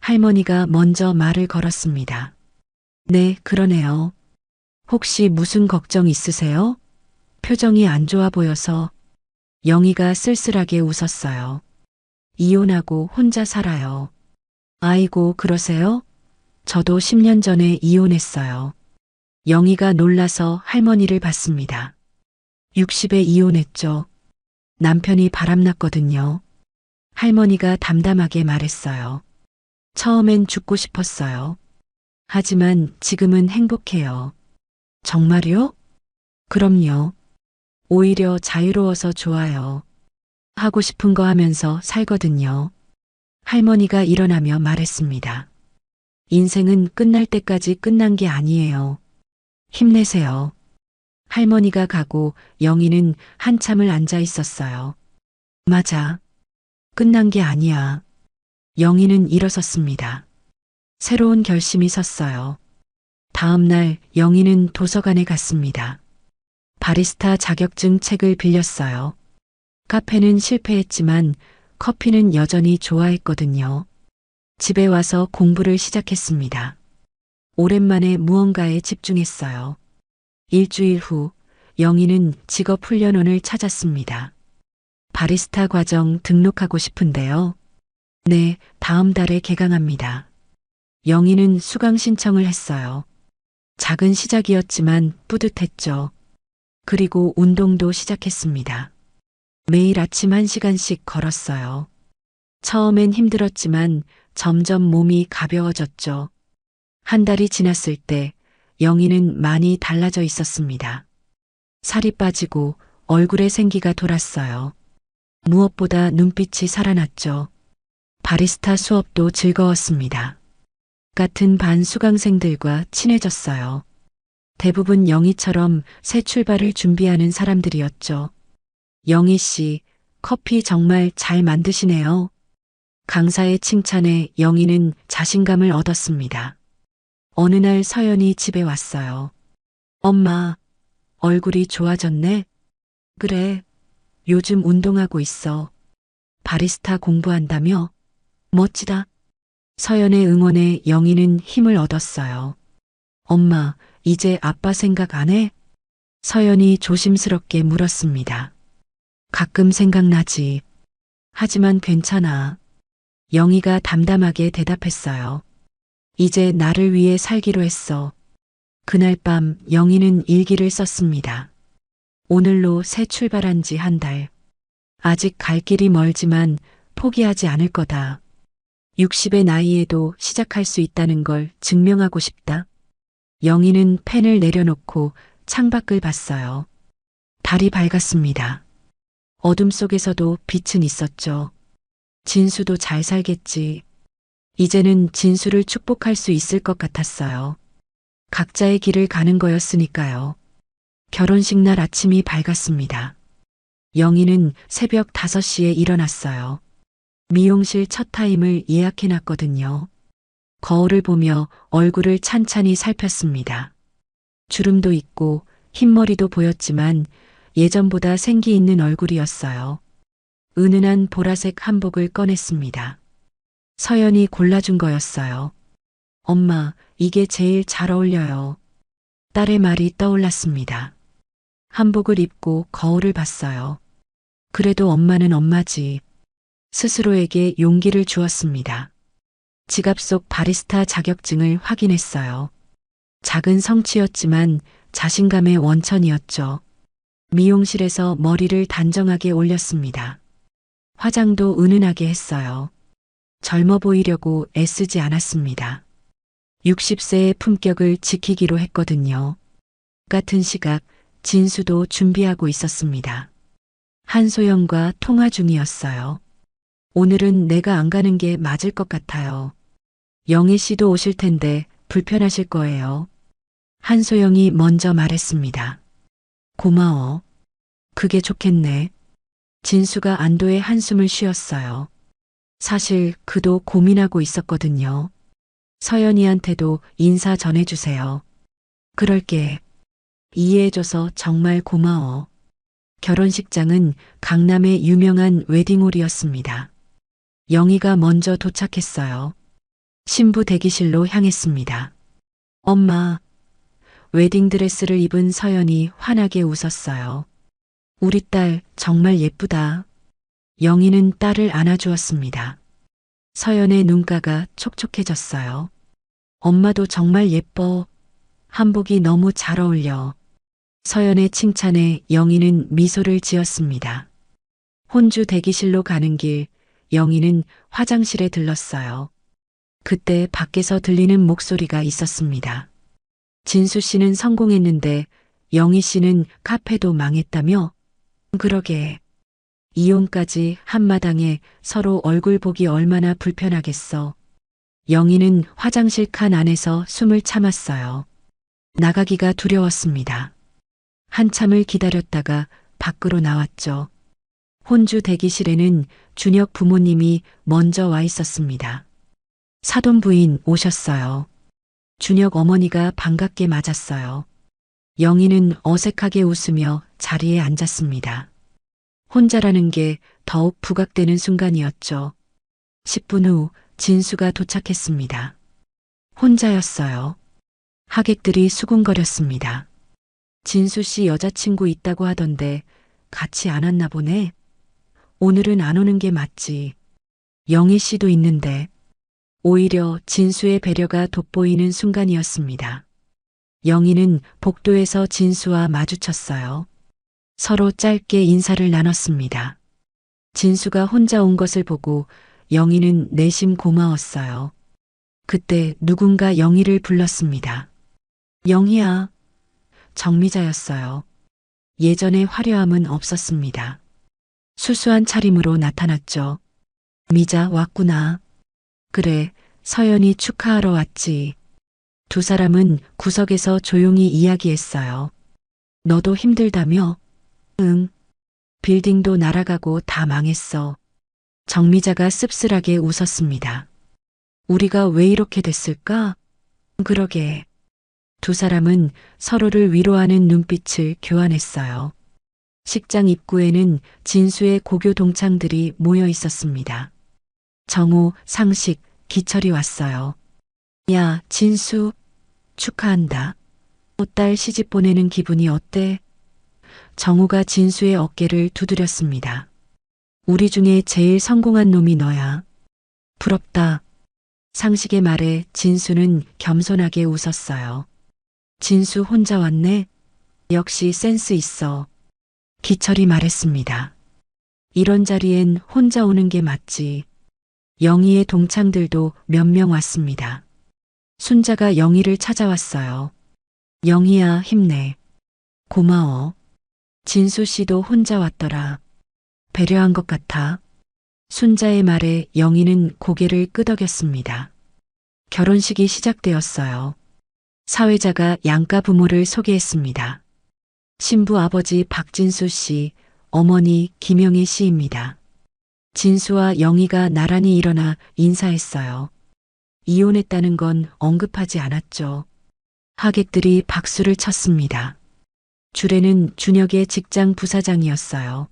할머니가 먼저 말을 걸었습니다. 네, 그러네요. 혹시 무슨 걱정 있으세요? 표정이 안 좋아 보여서. 영희가 쓸쓸하게 웃었어요. 이혼하고 혼자 살아요. 아이고, 그러세요? 저도 10년 전에 이혼했어요. 영희가 놀라서 할머니를 봤습니다. 60에 이혼했죠. 남편이 바람났거든요. 할머니가 담담하게 말했어요. 처음엔 죽고 싶었어요. 하지만 지금은 행복해요. 정말요? 그럼요. 오히려 자유로워서 좋아요. 하고 싶은 거 하면서 살거든요. 할머니가 일어나며 말했습니다. 인생은 끝날 때까지 끝난 게 아니에요. 힘내세요. 할머니가 가고 영희는 한참을 앉아 있었어요. 맞아. 끝난 게 아니야. 영희는 일어섰습니다. 새로운 결심이 섰어요. 다음 날 영희는 도서관에 갔습니다. 바리스타 자격증 책을 빌렸어요. 카페는 실패했지만 커피는 여전히 좋아했거든요. 집에 와서 공부를 시작했습니다. 오랜만에 무언가에 집중했어요. 일주일 후 영희는 직업훈련원을 찾았습니다. 바리스타 과정 등록하고 싶은데요. 네, 다음 달에 개강합니다. 영희는 수강 신청을 했어요. 작은 시작이었지만 뿌듯했죠. 그리고 운동도 시작했습니다. 매일 아침 1시간씩 걸었어요. 처음엔 힘들었지만 점점 몸이 가벼워졌죠. 한 달이 지났을 때 영희는 많이 달라져 있었습니다. 살이 빠지고 얼굴에 생기가 돌았어요. 무엇보다 눈빛이 살아났죠. 바리스타 수업도 즐거웠습니다. 같은 반 수강생들과 친해졌어요. 대부분 영희처럼 새 출발을 준비하는 사람들이었죠. 영희 씨, 커피 정말 잘 만드시네요. 강사의 칭찬에 영희는 자신감을 얻었습니다. 어느 날 서연이 집에 왔어요. 엄마, 얼굴이 좋아졌네? 그래, 요즘 운동하고 있어. 바리스타 공부한다며? 멋지다. 서연의 응원에 영희는 힘을 얻었어요. 엄마, 이제 아빠 생각 안 해? 서연이 조심스럽게 물었습니다. 가끔 생각나지. 하지만 괜찮아. 영희가 담담하게 대답했어요. 이제 나를 위해 살기로 했어. 그날 밤 영희는 일기를 썼습니다. 오늘로 새 출발한 지 한 달. 아직 갈 길이 멀지만 포기하지 않을 거다. 60의 나이에도 시작할 수 있다는 걸 증명하고 싶다. 영희는 펜을 내려놓고 창밖을 봤어요. 달이 밝았습니다. 어둠 속에서도 빛은 있었죠. 진수도 잘 살겠지. 이제는 진수를 축복할 수 있을 것 같았어요. 각자의 길을 가는 거였으니까요. 결혼식 날 아침이 밝았습니다. 영희는 새벽 5시에 일어났어요. 미용실 첫 타임을 예약해놨거든요. 거울을 보며 얼굴을 찬찬히 살폈습니다. 주름도 있고 흰머리도 보였지만 예전보다 생기 있는 얼굴이었어요. 은은한 보라색 한복을 꺼냈습니다. 서연이 골라준 거였어요. 엄마, 이게 제일 잘 어울려요. 딸의 말이 떠올랐습니다. 한복을 입고 거울을 봤어요. 그래도 엄마는 엄마지. 스스로에게 용기를 주었습니다. 지갑 속 바리스타 자격증을 확인했어요. 작은 성취였지만 자신감의 원천이었죠. 미용실에서 머리를 단정하게 올렸습니다. 화장도 은은하게 했어요. 젊어 보이려고 애쓰지 않았습니다. 60세의 품격을 지키기로 했거든요. 같은 시각 진수도 준비하고 있었습니다. 한소영과 통화 중이었어요. 오늘은 내가 안 가는 게 맞을 것 같아요. 영애 씨도 오실 텐데 불편하실 거예요. 한소영이 먼저 말했습니다. 고마워. 그게 좋겠네. 진수가 안도의 한숨을 쉬었어요. 사실 그도 고민하고 있었거든요. 서연이한테도 인사 전해주세요. 그럴게. 이해해줘서 정말 고마워. 결혼식장은 강남의 유명한 웨딩홀이었습니다. 영희가 먼저 도착했어요. 신부 대기실로 향했습니다. 엄마, 웨딩드레스를 입은 서연이 환하게 웃었어요. 우리 딸 정말 예쁘다. 영희는 딸을 안아주었습니다. 서연의 눈가가 촉촉해졌어요. 엄마도 정말 예뻐. 한복이 너무 잘 어울려. 서연의 칭찬에 영희는 미소를 지었습니다. 혼주 대기실로 가는 길, 영희는 화장실에 들렀어요. 그때 밖에서 들리는 목소리가 있었습니다. 진수 씨는 성공했는데 영희 씨는 카페도 망했다며? 그러게. 이혼까지 한마당에 서로 얼굴 보기 얼마나 불편하겠어. 영희는 화장실 칸 안에서 숨을 참았어요. 나가기가 두려웠습니다. 한참을 기다렸다가 밖으로 나왔죠. 혼주 대기실에는 준혁 부모님이 먼저 와 있었습니다. 사돈 부인 오셨어요. 준혁 어머니가 반갑게 맞았어요. 영희는 어색하게 웃으며 자리에 앉았습니다. 혼자라는 게 더욱 부각되는 순간이었죠. 10분 후 진수가 도착했습니다. 혼자였어요. 하객들이 수군거렸습니다. 진수 씨 여자친구 있다고 하던데 같이 안 왔나 보네. 오늘은 안 오는 게 맞지. 영희 씨도 있는데. 오히려 진수의 배려가 돋보이는 순간이었습니다. 영희는 복도에서 진수와 마주쳤어요. 서로 짧게 인사를 나눴습니다. 진수가 혼자 온 것을 보고 영희는 내심 고마웠어요. 그때 누군가 영희를 불렀습니다. 영희야. 정미자였어요. 예전의 화려함은 없었습니다. 수수한 차림으로 나타났죠. 미자 왔구나. 그래, 서연이 축하하러 왔지. 두 사람은 구석에서 조용히 이야기했어요. 너도 힘들다며? 응. 빌딩도 날아가고 다 망했어. 정미자가 씁쓸하게 웃었습니다. 우리가 왜 이렇게 됐을까? 그러게. 두 사람은 서로를 위로하는 눈빛을 교환했어요. 식장 입구에는 진수의 고교 동창들이 모여 있었습니다. 정호, 상식, 기철이 왔어요. 야, 진수. 축하한다. 딸 시집 보내는 기분이 어때? 정호가 진수의 어깨를 두드렸습니다. 우리 중에 제일 성공한 놈이 너야. 부럽다. 상식의 말에 진수는 겸손하게 웃었어요. 진수 혼자 왔네? 역시 센스 있어. 기철이 말했습니다. 이런 자리엔 혼자 오는 게 맞지. 영희의 동창들도 몇 명 왔습니다. 순자가 영희를 찾아왔어요. 영희야, 힘내. 고마워. 진수 씨도 혼자 왔더라. 배려한 것 같아. 순자의 말에 영희는 고개를 끄덕였습니다. 결혼식이 시작되었어요. 사회자가 양가 부모를 소개했습니다. 신부 아버지 박진수 씨, 어머니 김영희 씨입니다. 진수와 영희가 나란히 일어나 인사했어요. 이혼했다는 건 언급하지 않았죠. 하객들이 박수를 쳤습니다. 주례는 준혁의 직장 부사장이었어요.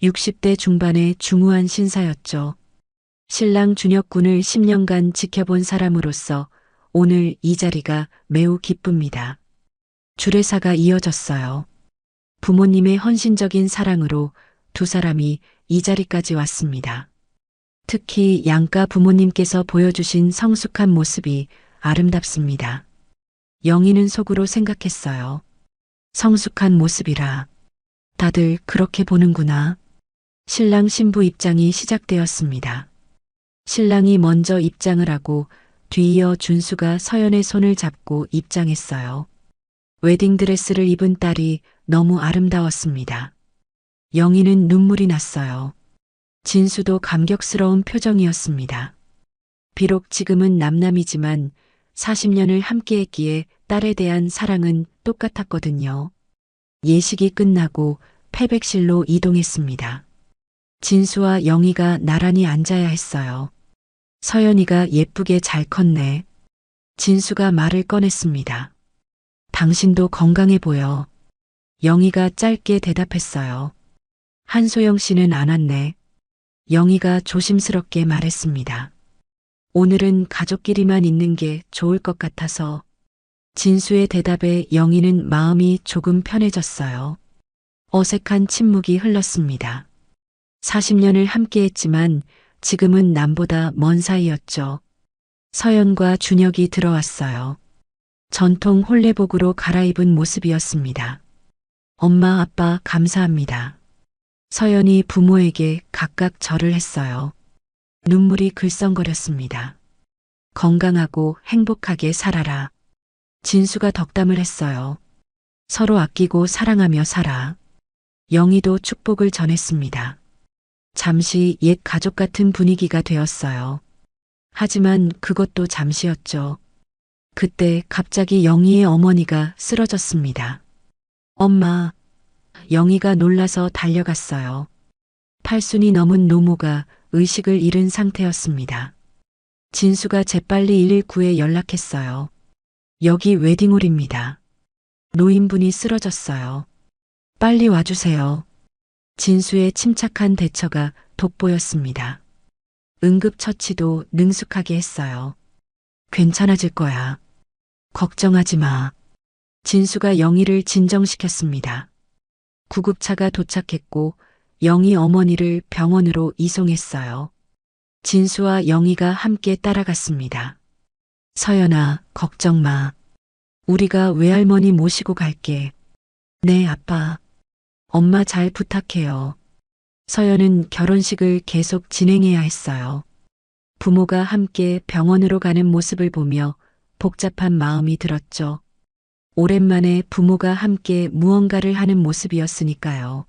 60대 중반의 중후한 신사였죠. 신랑 준혁 군을 10년간 지켜본 사람으로서 오늘 이 자리가 매우 기쁩니다. 주례사가 이어졌어요. 부모님의 헌신적인 사랑으로 두 사람이 이 자리까지 왔습니다. 특히 양가 부모님께서 보여주신 성숙한 모습이 아름답습니다. 영희는 속으로 생각했어요. 성숙한 모습이라. 다들 그렇게 보는구나. 신랑 신부 입장이 시작되었습니다. 신랑이 먼저 입장을 하고 뒤이어 준수가 서연의 손을 잡고 입장했어요. 웨딩드레스를 입은 딸이 너무 아름다웠습니다. 영희는 눈물이 났어요. 진수도 감격스러운 표정이었습니다. 비록 지금은 남남이지만 40년을 함께했기에 딸에 대한 사랑은 똑같았거든요. 예식이 끝나고 패백실로 이동했습니다. 진수와 영희가 나란히 앉아야 했어요. 서연이가 예쁘게 잘 컸네. 진수가 말을 꺼냈습니다. 당신도 건강해 보여. 영희가 짧게 대답했어요. 한소영 씨는 안 왔네. 영희가 조심스럽게 말했습니다. 오늘은 가족끼리만 있는 게 좋을 것 같아서. 진수의 대답에 영희는 마음이 조금 편해졌어요. 어색한 침묵이 흘렀습니다. 40년을 함께했지만 지금은 남보다 먼 사이였죠. 서연과 준혁이 들어왔어요. 전통 홀레복으로 갈아입은 모습이었습니다. 엄마, 아빠 감사합니다. 서연이 부모에게 각각 절을 했어요. 눈물이 글썽거렸습니다. 건강하고 행복하게 살아라. 진수가 덕담을 했어요. 서로 아끼고 사랑하며 살아. 영희도 축복을 전했습니다. 잠시 옛 가족 같은 분위기가 되었어요. 하지만 그것도 잠시였죠. 그때 갑자기 영희의 어머니가 쓰러졌습니다. 엄마, 영희가 놀라서 달려갔어요. 팔순이 넘은 노모가 의식을 잃은 상태였습니다. 진수가 재빨리 119에 연락했어요. 여기 웨딩홀입니다. 노인분이 쓰러졌어요. 빨리 와주세요. 진수의 침착한 대처가 돋보였습니다. 응급처치도 능숙하게 했어요. 괜찮아질 거야. 걱정하지 마. 진수가 영희를 진정시켰습니다. 구급차가 도착했고 영희 어머니를 병원으로 이송했어요. 진수와 영희가 함께 따라갔습니다. 서연아, 걱정 마. 우리가 외할머니 모시고 갈게. 네, 아빠. 엄마 잘 부탁해요. 서연은 결혼식을 계속 진행해야 했어요. 부모가 함께 병원으로 가는 모습을 보며 복잡한 마음이 들었죠. 오랜만에 부모가 함께 무언가를 하는 모습이었으니까요.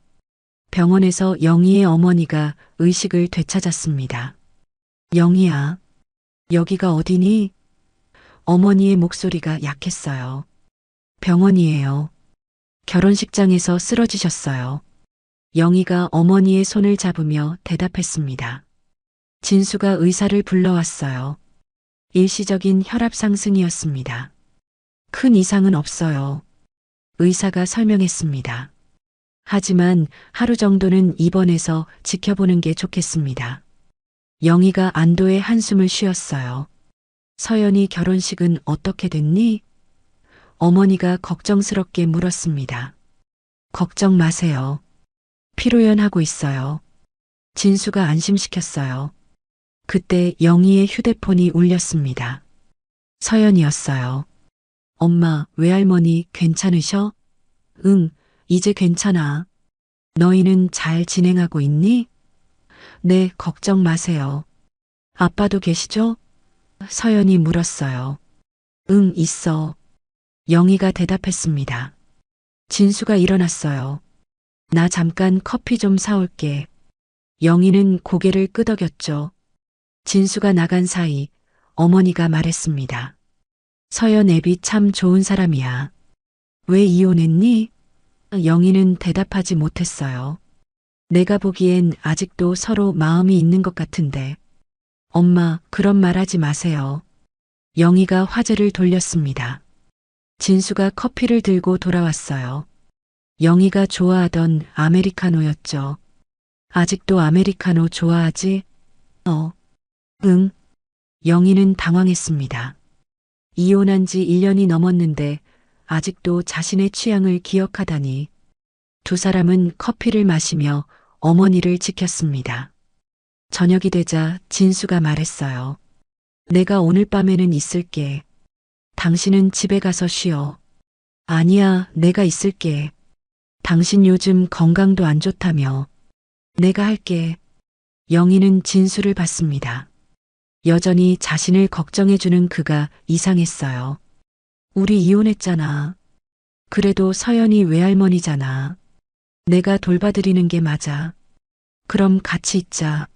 병원에서 영희의 어머니가 의식을 되찾았습니다. 영희야, 여기가 어디니? 어머니의 목소리가 약했어요. 병원이에요. 결혼식장에서 쓰러지셨어요. 영희가 어머니의 손을 잡으며 대답했습니다. 진수가 의사를 불러왔어요. 일시적인 혈압 상승이었습니다. 큰 이상은 없어요. 의사가 설명했습니다. 하지만 하루 정도는 입원해서 지켜보는 게 좋겠습니다. 영희가 안도의 한숨을 쉬었어요. 서연이 결혼식은 어떻게 됐니? 어머니가 걱정스럽게 물었습니다. 걱정 마세요. 피로연하고 있어요. 진수가 안심시켰어요. 그때 영희의 휴대폰이 울렸습니다. 서연이었어요. 엄마, 외할머니 괜찮으셔? 응, 이제 괜찮아. 너희는 잘 진행하고 있니? 네, 걱정 마세요. 아빠도 계시죠? 서연이 물었어요. 응, 있어. 영희가 대답했습니다. 진수가 일어났어요. 나 잠깐 커피 좀 사올게. 영희는 고개를 끄덕였죠. 진수가 나간 사이 어머니가 말했습니다. 서연 애비 참 좋은 사람이야. 왜 이혼했니? 영희는 대답하지 못했어요. 내가 보기엔 아직도 서로 마음이 있는 것 같은데. 엄마, 그런 말 하지 마세요. 영희가 화제를 돌렸습니다. 진수가 커피를 들고 돌아왔어요. 영희가 좋아하던 아메리카노였죠. 아직도 아메리카노 좋아하지? 응. 영희는 당황했습니다. 이혼한 지 1년이 넘었는데 아직도 자신의 취향을 기억하다니. 두 사람은 커피를 마시며 어머니를 지켰습니다. 저녁이 되자 진수가 말했어요. 내가 오늘 밤에는 있을게. 당신은 집에 가서 쉬어. 아니야, 내가 있을게. 당신 요즘 건강도 안 좋다며. 내가 할게. 영희는 진수를 봤습니다. 여전히 자신을 걱정해주는 그가 이상했어요. 우리 이혼했잖아. 그래도 서연이 외할머니잖아. 내가 돌봐드리는 게 맞아. 그럼 같이 있자.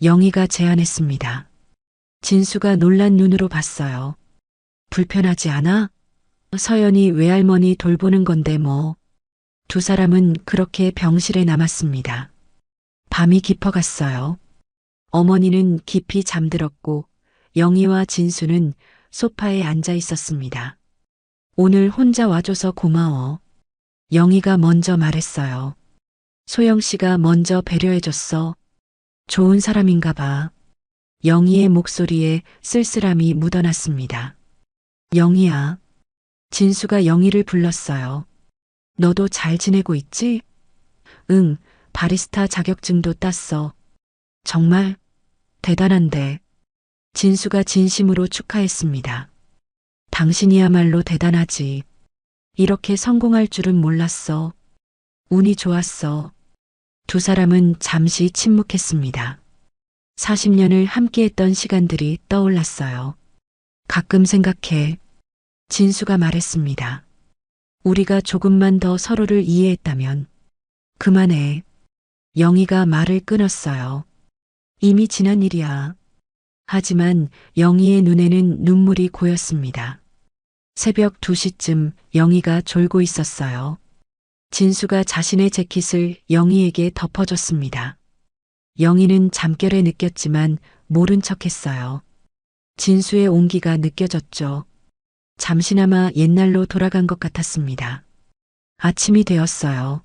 영희가 제안했습니다. 진수가 놀란 눈으로 봤어요. 불편하지 않아? 서연이 외할머니 돌보는 건데 뭐. 두 사람은 그렇게 병실에 남았습니다. 밤이 깊어갔어요. 어머니는 깊이 잠들었고 영희와 진수는 소파에 앉아 있었습니다. 오늘 혼자 와줘서 고마워. 영희가 먼저 말했어요. 소영 씨가 먼저 배려해줬어. 좋은 사람인가 봐. 영희의 목소리에 쓸쓸함이 묻어났습니다. 영희야. 진수가 영희를 불렀어요. 너도 잘 지내고 있지? 응, 바리스타 자격증도 땄어. 정말 대단한데. 진수가 진심으로 축하했습니다. 당신이야말로 대단하지. 이렇게 성공할 줄은 몰랐어. 운이 좋았어. 두 사람은 잠시 침묵했습니다. 40년을 함께했던 시간들이 떠올랐어요. 가끔 생각해. 진수가 말했습니다. 우리가 조금만 더 서로를 이해했다면. 그만해. 영희가 말을 끊었어요. 이미 지난 일이야. 하지만 영희의 눈에는 눈물이 고였습니다. 새벽 2시쯤 영희가 졸고 있었어요. 진수가 자신의 재킷을 영희에게 덮어줬습니다. 영희는 잠결에 느꼈지만 모른 척했어요. 진수의 온기가 느껴졌죠. 잠시나마 옛날로 돌아간 것 같았습니다. 아침이 되었어요.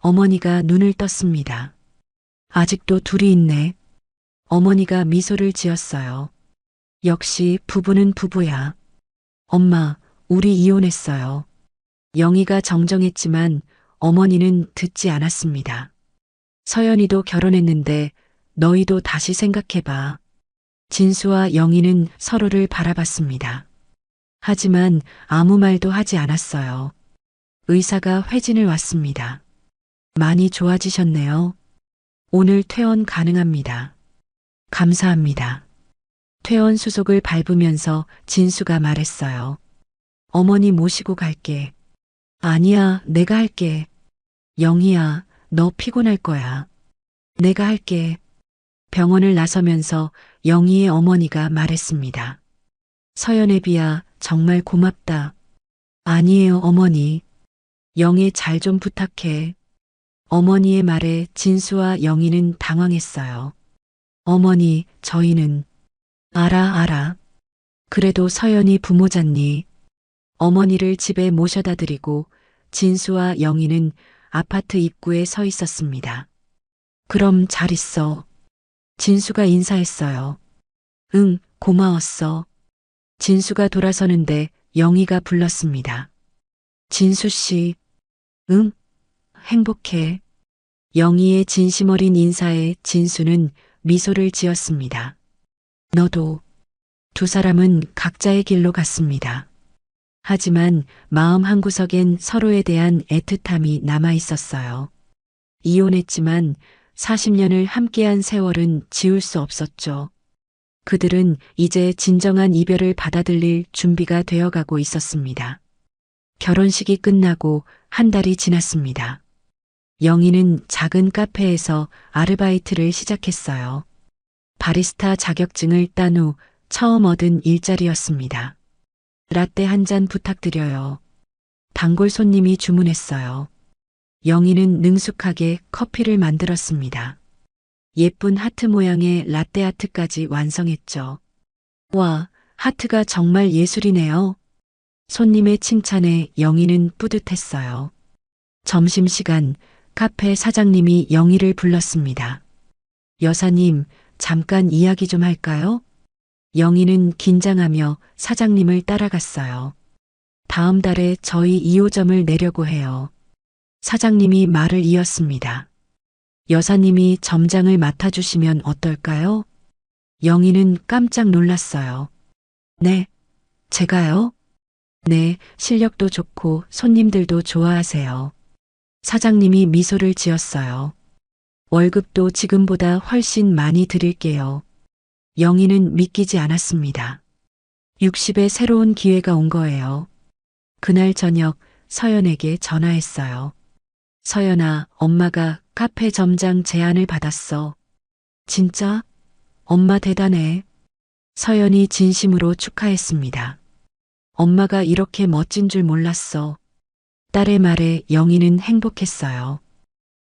어머니가 눈을 떴습니다. 아직도 둘이 있네. 어머니가 미소를 지었어요. 역시 부부는 부부야. 엄마, 우리 이혼했어요. 영희가 정정했지만 어머니는 듣지 않았습니다. 서연이도 결혼했는데 너희도 다시 생각해봐. 진수와 영희는 서로를 바라봤습니다. 하지만 아무 말도 하지 않았어요. 의사가 회진을 왔습니다. 많이 좋아지셨네요. 오늘 퇴원 가능합니다. 감사합니다. 퇴원 수속을 밟으면서 진수가 말했어요. 어머니 모시고 갈게. 아니야, 내가 할게. 영희야, 너 피곤할 거야. 내가 할게. 병원을 나서면서 영희의 어머니가 말했습니다. 서연애비야, 정말 고맙다. 아니에요, 어머니. 영애 잘 좀 부탁해. 어머니의 말에 진수와 영희는 당황했어요. 어머니, 저희는. 알아. 그래도 서연이 부모잖니. 어머니를 집에 모셔다 드리고 진수와 영희는 아파트 입구에 서 있었습니다. 그럼 잘 있어. 진수가 인사했어요. 응, 고마웠어. 진수가 돌아서는데 영희가 불렀습니다. 진수 씨. 응? 행복해. 영희의 진심 어린 인사에 진수는 미소를 지었습니다. 너도. 두 사람은 각자의 길로 갔습니다. 하지만 마음 한구석엔 서로에 대한 애틋함이 남아 있었어요. 이혼했지만 40년을 함께한 세월은 지울 수 없었죠. 그들은 이제 진정한 이별을 받아들일 준비가 되어가고 있었습니다. 결혼식이 끝나고 한 달이 지났습니다. 영희는 작은 카페에서 아르바이트를 시작했어요. 바리스타 자격증을 딴 후 처음 얻은 일자리였습니다. 라떼 한 잔 부탁드려요. 단골 손님이 주문했어요. 영희는 능숙하게 커피를 만들었습니다. 예쁜 하트 모양의 라떼 아트까지 완성했죠. 와, 하트가 정말 예술이네요. 손님의 칭찬에 영희는 뿌듯했어요. 점심시간 카페 사장님이 영희를 불렀습니다. 여사님, 잠깐 이야기 좀 할까요? 영희는 긴장하며 사장님을 따라갔어요. 다음 달에 저희 2호점을 내려고 해요. 사장님이 말을 이었습니다. 여사님이 점장을 맡아주시면 어떨까요? 영희는 깜짝 놀랐어요. 네, 제가요? 네, 실력도 좋고 손님들도 좋아하세요. 사장님이 미소를 지었어요. 월급도 지금보다 훨씬 많이 드릴게요. 영희는 믿기지 않았습니다. 60에 새로운 기회가 온 거예요. 그날 저녁 서연에게 전화했어요. 서연아, 엄마가 카페 점장 제안을 받았어. 진짜? 엄마 대단해. 서연이 진심으로 축하했습니다. 엄마가 이렇게 멋진 줄 몰랐어. 딸의 말에 영희는 행복했어요.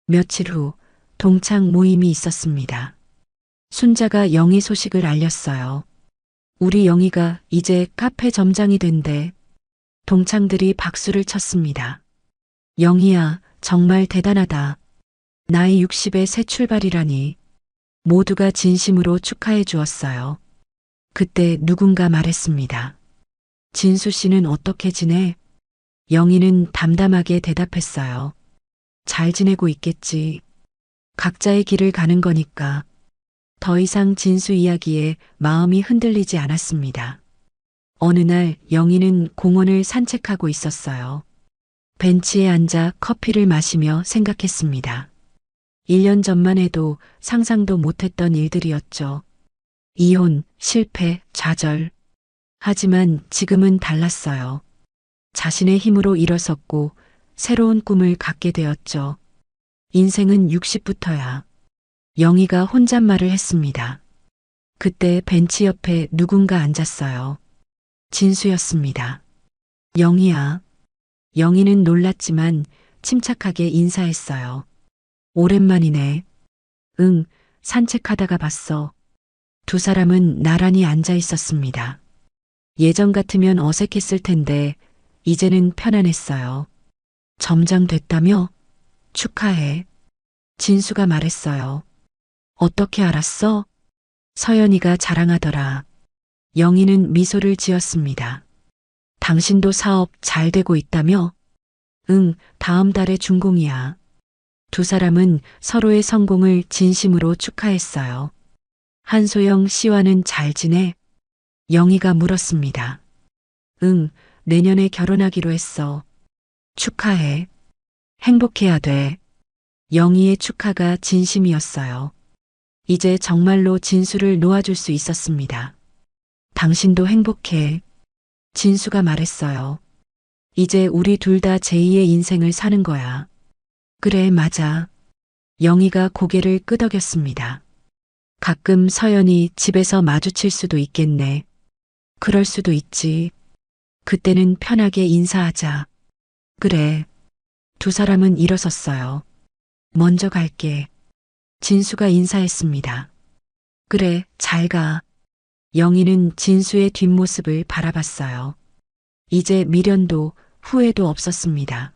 며칠 후 동창 모임이 있었습니다. 순자가 영희 소식을 알렸어요. 우리 영희가 이제 카페 점장이 된대. 동창들이 박수를 쳤습니다. 영희야, 정말 대단하다. 나이 60에 새 출발이라니. 모두가 진심으로 축하해 주었어요. 그때 누군가 말했습니다. 진수 씨는 어떻게 지내? 영희는 담담하게 대답했어요. 잘 지내고 있겠지. 각자의 길을 가는 거니까. 더 이상 진수 이야기에 마음이 흔들리지 않았습니다. 어느 날 영희는 공원을 산책하고 있었어요. 벤치에 앉아 커피를 마시며 생각했습니다. 1년 전만 해도 상상도 못했던 일들이었죠. 이혼, 실패, 좌절. 하지만 지금은 달랐어요. 자신의 힘으로 일어섰고 새로운 꿈을 갖게 되었죠. 인생은 60부터야. 영희가 혼잣말을 했습니다. 그때 벤치 옆에 누군가 앉았어요. 진수였습니다. 영희야. 영희는 놀랐지만 침착하게 인사했어요. 오랜만이네. 응, 산책하다가 봤어. 두 사람은 나란히 앉아 있었습니다. 예전 같으면 어색했을 텐데 이제는 편안했어요. 점장 됐다며? 축하해. 진수가 말했어요. 어떻게 알았어? 서연이가 자랑하더라. 영희는 미소를 지었습니다. 당신도 사업 잘 되고 있다며? 응, 다음 달에 준공이야. 두 사람은 서로의 성공을 진심으로 축하했어요. 한소영 씨와는 잘 지내? 영희가 물었습니다. 응, 내년에 결혼하기로 했어. 축하해. 행복해야 돼. 영희의 축하가 진심이었어요. 이제 정말로 진수를 놓아줄 수 있었습니다. 당신도 행복해. 진수가 말했어요. 이제 우리 둘 다 제2의 인생을 사는 거야. 그래, 맞아. 영희가 고개를 끄덕였습니다. 가끔 서연이 집에서 마주칠 수도 있겠네. 그럴 수도 있지. 그때는 편하게 인사하자. 그래. 두 사람은 일어섰어요. 먼저 갈게. 진수가 인사했습니다. 그래, 잘 가. 영희는 진수의 뒷모습을 바라봤어요. 이제 미련도 후회도 없었습니다.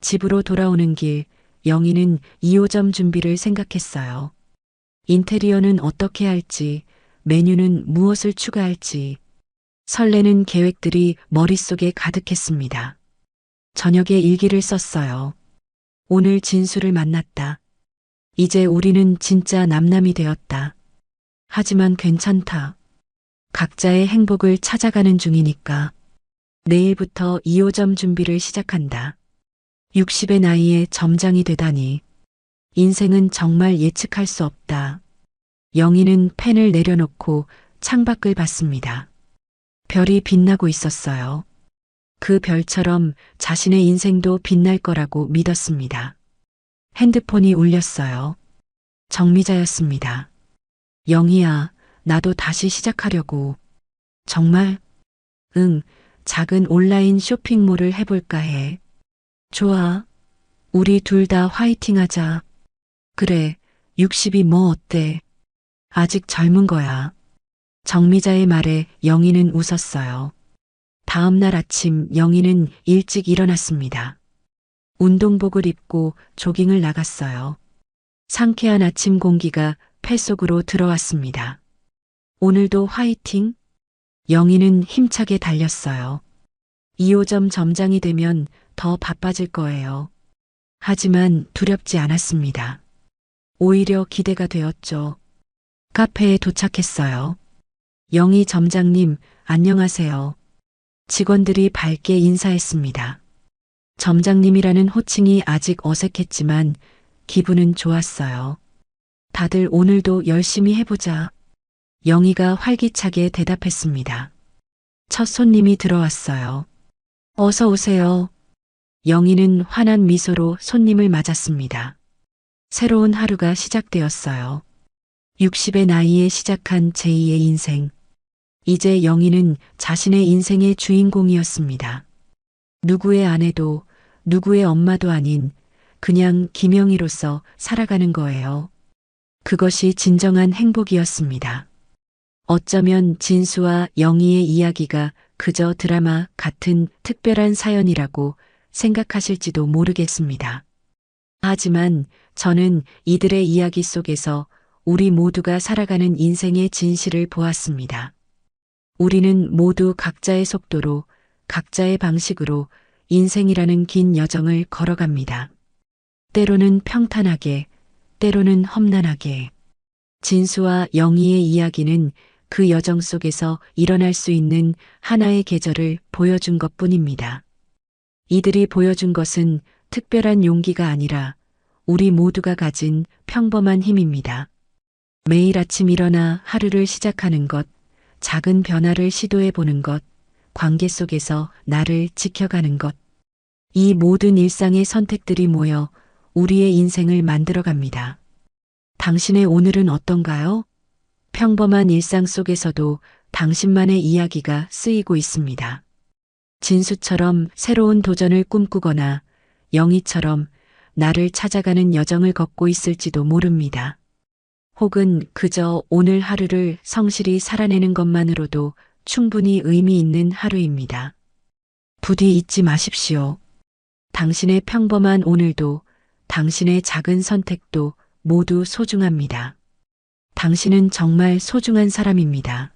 집으로 돌아오는 길, 영희는 2호점 준비를 생각했어요. 인테리어는 어떻게 할지, 메뉴는 무엇을 추가할지, 설레는 계획들이 머릿속에 가득했습니다. 저녁에 일기를 썼어요. 오늘 진수를 만났다. 이제 우리는 진짜 남남이 되었다. 하지만 괜찮다. 각자의 행복을 찾아가는 중이니까. 내일부터 2호점 준비를 시작한다. 60의 나이에 점장이 되다니. 인생은 정말 예측할 수 없다. 영희는 펜을 내려놓고 창밖을 봤습니다. 별이 빛나고 있었어요. 그 별처럼 자신의 인생도 빛날 거라고 믿었습니다. 핸드폰이 울렸어요. 정미자였습니다. 영희야, 나도 다시 시작하려고. 정말? 응, 작은 온라인 쇼핑몰을 해볼까 해. 좋아. 우리 둘 다 화이팅 하자. 그래, 60이 뭐 어때? 아직 젊은 거야. 정미자의 말에 영희는 웃었어요. 다음 날 아침 영희는 일찍 일어났습니다. 운동복을 입고 조깅을 나갔어요. 상쾌한 아침 공기가 폐 속으로 들어왔습니다. 오늘도 화이팅! 영희는 힘차게 달렸어요. 2호점 점장이 되면 더 바빠질 거예요. 하지만 두렵지 않았습니다. 오히려 기대가 되었죠. 카페에 도착했어요. 영희 점장님, 안녕하세요. 직원들이 밝게 인사했습니다. 점장님이라는 호칭이 아직 어색했지만 기분은 좋았어요. 다들 오늘도 열심히 해보자. 영희가 활기차게 대답했습니다. 첫 손님이 들어왔어요. 어서 오세요. 영희는 환한 미소로 손님을 맞았습니다. 새로운 하루가 시작되었어요. 60의 나이에 시작한 제2의 인생. 이제 영희는 자신의 인생의 주인공이었습니다. 누구의 아내도 누구의 엄마도 아닌 그냥 김영희로서 살아가는 거예요. 그것이 진정한 행복이었습니다. 어쩌면 진수와 영희의 이야기가 그저 드라마 같은 특별한 사연이라고 생각하실지도 모르겠습니다. 하지만 저는 이들의 이야기 속에서 우리 모두가 살아가는 인생의 진실을 보았습니다. 우리는 모두 각자의 속도로, 각자의 방식으로 인생이라는 긴 여정을 걸어갑니다. 때로는 평탄하게, 때로는 험난하게. 진수와 영희의 이야기는 그 여정 속에서 일어날 수 있는 하나의 계절을 보여준 것뿐입니다. 이들이 보여준 것은 특별한 용기가 아니라 우리 모두가 가진 평범한 힘입니다. 매일 아침 일어나 하루를 시작하는 것, 작은 변화를 시도해 보는 것, 관계 속에서 나를 지켜가는 것. 이 모든 일상의 선택들이 모여 우리의 인생을 만들어 갑니다. 당신의 오늘은 어떤가요? 평범한 일상 속에서도 당신만의 이야기가 쓰이고 있습니다. 진수처럼 새로운 도전을 꿈꾸거나 영희처럼 나를 찾아가는 여정을 걷고 있을지도 모릅니다. 혹은 그저 오늘 하루를 성실히 살아내는 것만으로도 충분히 의미 있는 하루입니다. 부디 잊지 마십시오. 당신의 평범한 오늘도 당신의 작은 선택도 모두 소중합니다. 당신은 정말 소중한 사람입니다.